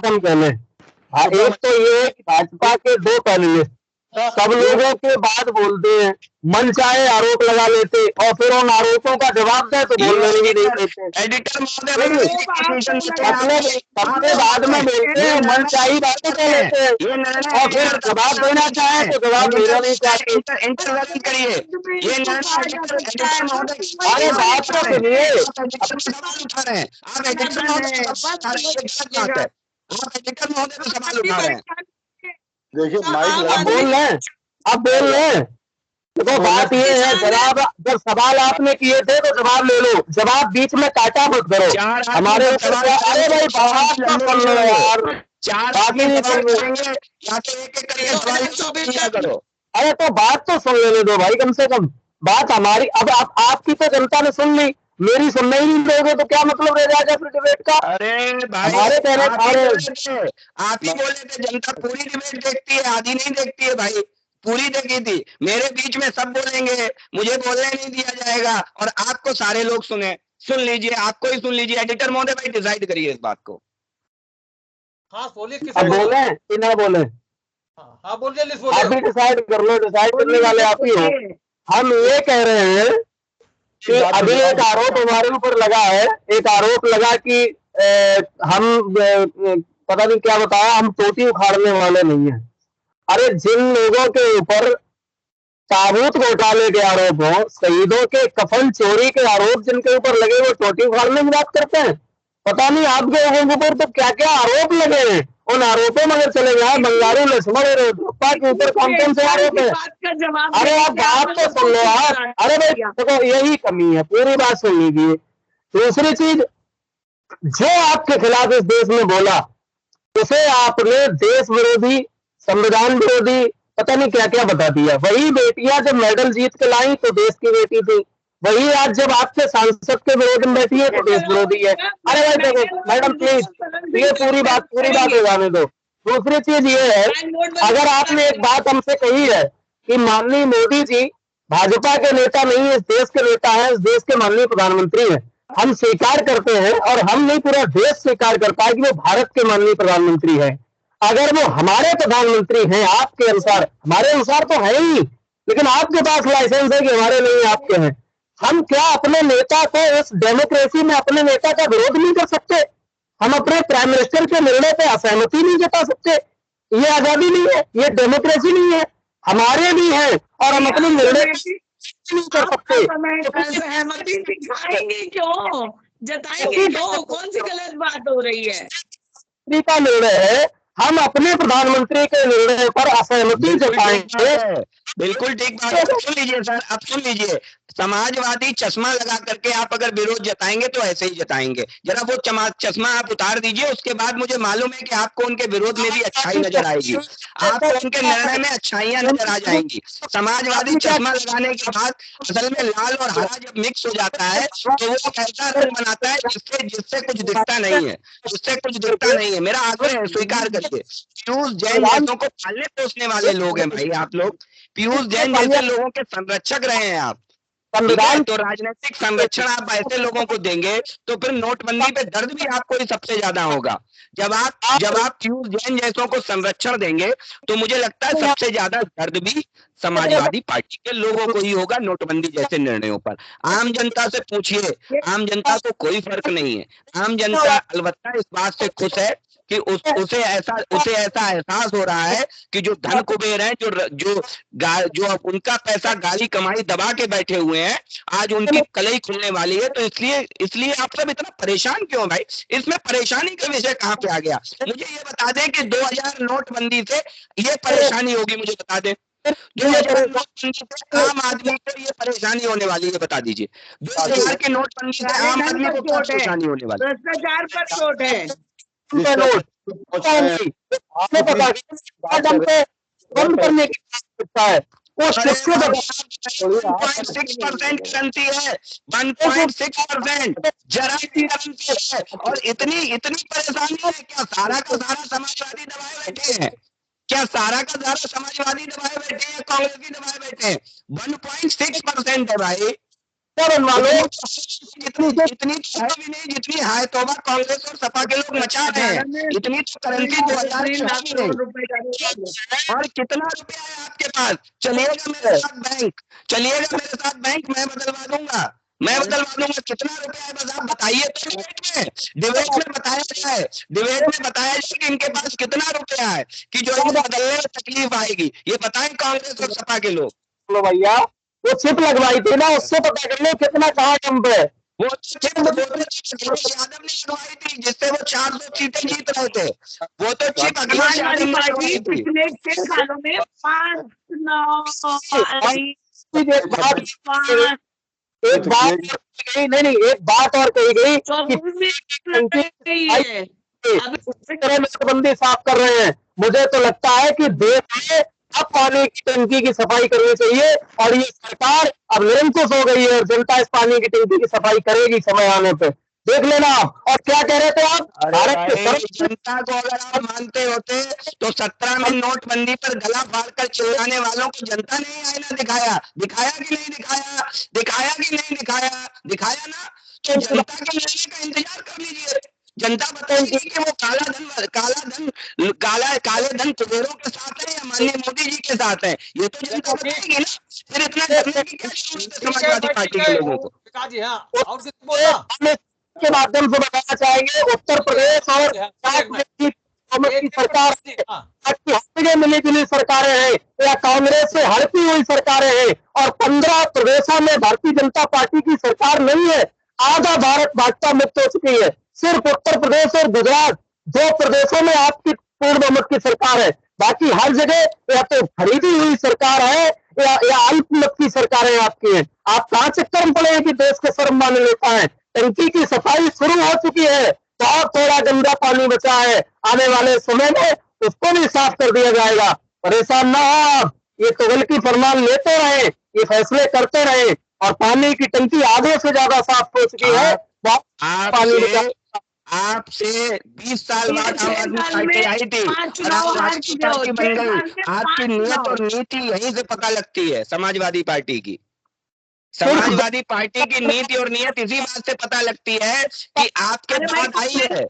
Speaker 5: हम कहने, एक तो ये है कि भाजपा के 2 पैनलिस्ट सब लोगों के बाद बोलते हैं, मन चाहे आरोप लगा लेते और फिर उन आरोपों का जवाब दे तो बोलने भी नहीं देते।
Speaker 8: एडिटर
Speaker 5: सबके बाद में बोलते हैं, मन चाहे बातें कर लेते हैं और फिर जवाब देना चाहे तो जवाब देना नहीं चाहते।
Speaker 8: करिए, ये
Speaker 5: अरे बात तो सुनिए,
Speaker 8: उठा रहे हैं आप, एडिटर महोदय पे सवाल उठा रहे हैं।
Speaker 2: देखिए माइक
Speaker 5: अब बोल रहे देखो, बात ये है, जब सवाल आपने किए थे तो जवाब ले लो, जवाब बीच में काटा मत करो हमारे। अरे भाई बात तो सुन लो यार, बाकी नहीं सुन लो। अरे तो बात तो सुन लेने दो भाई, कम से कम बात हमारी। अब आपकी तो जनता ने सुन ली, मेरी सुनना ही नहीं दोगे तो क्या मतलब रह जाएगा फिर डिबेट का?
Speaker 8: अरे भाई,
Speaker 5: हमारे कहने
Speaker 8: आप ही बोले थे जनता पूरी डिबेट देखती है, आधी नहीं देखती है भाई। पूरी देखी थी, मेरे बीच में सब बोलेंगे, मुझे बोलने नहीं दिया जाएगा और आपको सारे लोग सुन लीजिए, आपको ही सुन लीजिए। एडिटर महोदय भाई डिसाइड करिए इस बात को।
Speaker 1: हाँ बोले
Speaker 5: कि ना बोले?
Speaker 1: हाँ बोलिए,
Speaker 5: आप भी डिसाइड कर लो, डिसाइड करने वाले आप ही हो। हम ये कह रहे हैं कि अभी एक आरोप हमारे ऊपर लगा है, एक आरोप लगा कि हम पता नहीं क्या बताया, हम टोटी उखाड़ने वाले नहीं है। अरे जिन लोगों के ऊपर ताबूत घोटाले के आरोप हो, शहीदों के कफन चोरी के आरोप जिनके ऊपर लगे, वो टोटी उखाड़ने की बात करते हैं। पता नहीं आपके लोगों के ऊपर तो क्या क्या आरोप लगे हैं। उन आरोपों में अगर चले जाए, बंगारू लक्ष्मण और येदियुरप्पा के ऊपर कौन कौन से आरोप है? अरे आप बात तो सुन लो आप। अरे भाई देखो, यही कमी है, पूरी बात सुन लीजिए। दूसरी चीज, जो आपके खिलाफ इस देश में बोला उसे आपने देश विरोधी, संविधान विरोधी, पता नहीं क्या क्या बता दिया। वही बेटियां जब मेडल जीत के लाई तो देश की बेटी थी, वही आज जब आपके सांसद के विरोध में बैठी है तो देश विरोधी है। अरे भाई देखो मैडम प्लीज, ये पूरी बात हो जाने दो। दूसरी चीज ये है, अगर आपने एक बात हमसे कही है कि माननीय मोदी जी भाजपा के नेता नहीं है, इस देश के नेता है, इस देश के माननीय प्रधानमंत्री है, हम स्वीकार करते हैं और हम नहीं पूरा देश स्वीकार करता है कि वो भारत के माननीय प्रधानमंत्री है। अगर वो हमारे प्रधानमंत्री हैं आपके अनुसार, हमारे अनुसार तो है ही, लेकिन आपके पास लाइसेंस है कि हमारे नहीं आपके हैं, हम क्या अपने नेता को इस डेमोक्रेसी में अपने नेता का विरोध नहीं कर सकते? हम अपने प्राइम मिनिस्टर के निर्णय पे असहमति नहीं जता सकते? ये आजादी नहीं है, ये डेमोक्रेसी नहीं है? हमारे भी हैं और हम अपने निर्णय नहीं कर सकते।
Speaker 6: सहमति दिखाएंगे क्यों, जताएंगे क्यों? कौन सी गलत बात हो रही है?
Speaker 5: का निर्णय है, हम अपने प्रधानमंत्री के निर्णय पर असहमति जताएंगे।
Speaker 8: बिल्कुल ठीक बात है। सुन लीजिए सर, अब सुन लीजिए, समाजवादी चश्मा लगा करके आप अगर विरोध जताएंगे तो ऐसे ही जताएंगे। जरा वो चश्मा आप उतार दीजिए, उसके बाद मुझे मालूम है कि आपको उनके विरोध में भी अच्छाई नजर आएगी, आपको उनके निर्णय में अच्छाइयां नजर आ जाएंगी। समाजवादी चश्मा लगाने के बाद असल में लाल और हरा जब मिक्स हो जाता है तो वो ऐसा रंग बनाता है जिससे कुछ दिखता नहीं है, जिससे कुछ दिखता नहीं है। मेरा आग्रह है, स्वीकार करिए। पीयूष जैन जैसों को पालने पोसने वाले लोग हैं भाई आप लोग, पीयूष जैन जैसे लोगों के संरक्षक रहे हैं आप। संविधान तो राजनीतिक संरक्षण आप ऐसे लोगों को देंगे तो फिर नोटबंदी पे दर्द भी आपको ही सबसे ज्यादा होगा। जब आप पीयूष जैन जैसों को संरक्षण देंगे तो मुझे लगता है सबसे ज्यादा दर्द भी समाजवादी पार्टी के लोगों को ही होगा नोटबंदी जैसे निर्णयों पर। आम जनता से पूछिए, आम जनता को कोई फर्क नहीं है। आम जनता अलबत्ता इस बात से खुश है कि उसे ऐसा एहसास हो रहा है कि जो धन कुबेर हैं, जो उनका पैसा गाली कमाई दबा के बैठे हुए हैं, आज उनकी कलई खुलने वाली है। तो इसलिए आप सब इतना परेशान क्यों भाई? इसमें परेशानी का विषय कहाँ पे आ गया? मुझे ये बता दें कि 2000 नोटबंदी से ये परेशानी होगी, मुझे बता दें 2000 नोटबंदी से आम आदमी को ये परेशानी होने वाली है, बता दीजिए। 2000 के नोटबंदी से आम आदमी को क्या परेशानी होने वाली?
Speaker 6: भ्रष्टाचार पर चोट है।
Speaker 5: बंद करने की है, वो
Speaker 8: 1.6% क्रांति है, 1.6%। जरा है और इतनी परेशानी है। क्या सारा का सारा समाजवादी दबाए बैठे हैं? क्या सारा का सारा समाजवादी दबाए बैठे हैं, कांग्रेस की दबाए बैठे हैं? 1.6% है भाई। जितनी हाय तौबा कांग्रेस और सपा के लोग मचा रहे हैं, इतनी तो करेंसी 2000 और कितना रुपया है आपके पास? चलिएगा मेरे साथ बैंक, मैं बदलवा दूंगा। कितना रुपया है बस आप बताइए तो। डिबेट में बताया जाए कि इनके पास कितना रुपया है कि जो इनको बदलने में तकलीफ आएगी। ये बताएं कांग्रेस और सपा के लोग।
Speaker 5: बोलो भैया, वो चिप लगवाई थी ना, उससे पता कर लो कितना कहाँ कम पे।
Speaker 8: वो चिप यादव ने लगवाई थी जिससे वो 400 सीटें जीत रहे थे। वो तो चिप अखिलेश यादव ने लगवाई थी।
Speaker 6: पिछले 6 सालों में 5
Speaker 5: एक बात और कही गई कि नोटबंदी साफ कर रहे हैं। मुझे तो लगता है कि देश में अब पानी की टंकी की सफाई करनी चाहिए और ये सरकार अब निरंकुश हो गई है और जनता इस पानी की टंकी की सफाई करेगी समय आने पे, देख लेना आप। और क्या कह रहे थे आप? भारत के
Speaker 8: जनता को अगर आप मानते होते तो 17 में नोटबंदी पर गला फाड़कर चिल्लाने वालों को जनता ने आईना दिखाया कि नहीं दिखाया? दिखाया ना। तो जनता के निर्णय का इंतजार कर लीजिए। जनता बताएगी कि वो काले धन कुबेरों के साथ है या माननीय मोदी जी के साथ है। ये तो जनता बताएगी ना। फिर इतना करने की क्या जरूरत है समाजवादी पार्टी के लोगों को?
Speaker 5: के माध्यम से बताना चाहेंगे उत्तर प्रदेश और बहुमत की सरकार है,
Speaker 1: हाँ,
Speaker 5: बाकी हर जगह मिली जुली सरकारें हैं या कांग्रेस से हड़पी हुई सरकारें हैं, और 15 प्रदेशों में भारतीय जनता पार्टी की सरकार नहीं है। आधा भारत भाजपा मुक्त हो चुकी है। सिर्फ उत्तर प्रदेश और गुजरात 2 प्रदेशों में आपकी पूर्ण बहुमत की सरकार है, बाकी हर जगह या तो खरीदी हुई सरकार है या अल्पमत की सरकारें आपकी हैं। आप कहां चक्कर में पड़े कि देश के सर्वमान्य नेता है। टंकी की सफाई शुरू हो चुकी है, बहुत थोड़ा गंदा पानी बचा है, आने वाले समय में उसको भी साफ कर दिया जाएगा। परेशान ना हो आप, ये तुगल की फरमान लेते रहे, ये फैसले करते रहे, और पानी की टंकी आधे से ज्यादा साफ हो चुकी है। पानी बचा
Speaker 8: आपसे 20 साल बाद आम आदमी पार्टी आई थी और आप राष्ट्रीय पार्टी बन गई। आपकी नियत और नीति यहीं से पता लगती है। समाजवादी पार्टी की नीति और नियत इसी बात से पता लगती है कि आपके बाद आई है,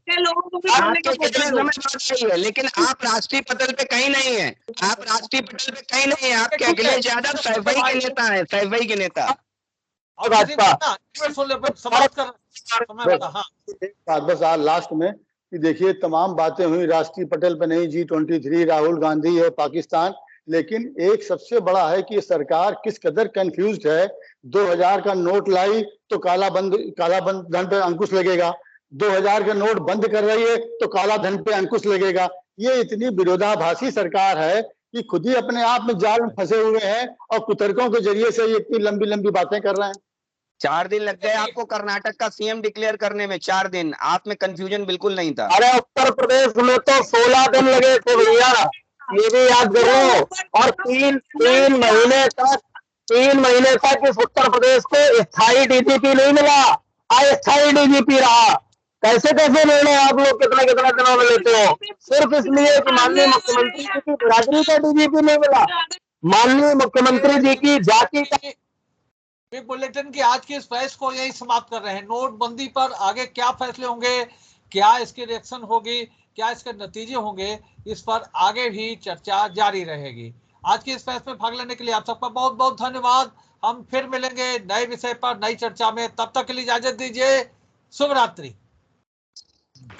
Speaker 8: आपके कितने समय बाद आई है, लेकिन आप राष्ट्रीय पटल पे कहीं नहीं है। आपके अखिलेश यादव सैफई के नेता है, सैफई के नेता।
Speaker 2: बस आज लास्ट में कि देखिए तमाम बातें हुई राष्ट्रीय पटल पे नहीं, G23, राहुल गांधी और पाकिस्तान, लेकिन एक सबसे बड़ा है कि सरकार किस कदर कंफ्यूज्ड है। 2000 का नोट लाई तो काला धन पे अंकुश लगेगा, 2000 का नोट बंद कर रही है तो काला धन पे अंकुश लगेगा। ये इतनी विरोधाभासी सरकार है कि खुद ही अपने आप में जाल में फंसे हुए हैं और कुतर्कों के जरिए से ये इतनी लंबी लंबी बातें कर रहे हैं।
Speaker 8: 4 दिन लग गए आपको कर्नाटक का सीएम डिक्लेयर करने में, 4 दिन। आप में कंफ्यूजन बिल्कुल नहीं था।
Speaker 5: अरे उत्तर प्रदेश में तो 16 दिन लगे थे भैया, ये भी याद करो। और 3 महीने तक इस उत्तर प्रदेश को स्थायी डीजीपी नहीं मिला, अस्थायी डीजीपी रहा। कैसे निर्णय आप लोग कितना दिनों में लेते हो, सिर्फ इसलिए कि माननीय मुख्यमंत्री जी की बिरादरी का डीजीपी नहीं मिला, माननीय मुख्यमंत्री जी की जाति का।
Speaker 1: बिग बुलेटिन की आज की इस बहस को यही समाप्त कर रहे हैं। नोटबंदी पर आगे क्या फैसले होंगे, क्या इसकी रिएक्शन होगी, क्या इसके नतीजे होंगे, इस पर आगे भी चर्चा जारी रहेगी। आज की इस बहस में भाग लेने के लिए आप सबका बहुत बहुत धन्यवाद। हम फिर मिलेंगे नए विषय पर, नई चर्चा में। तब तक के लिए इजाजत दीजिए। शुभ रात्रि।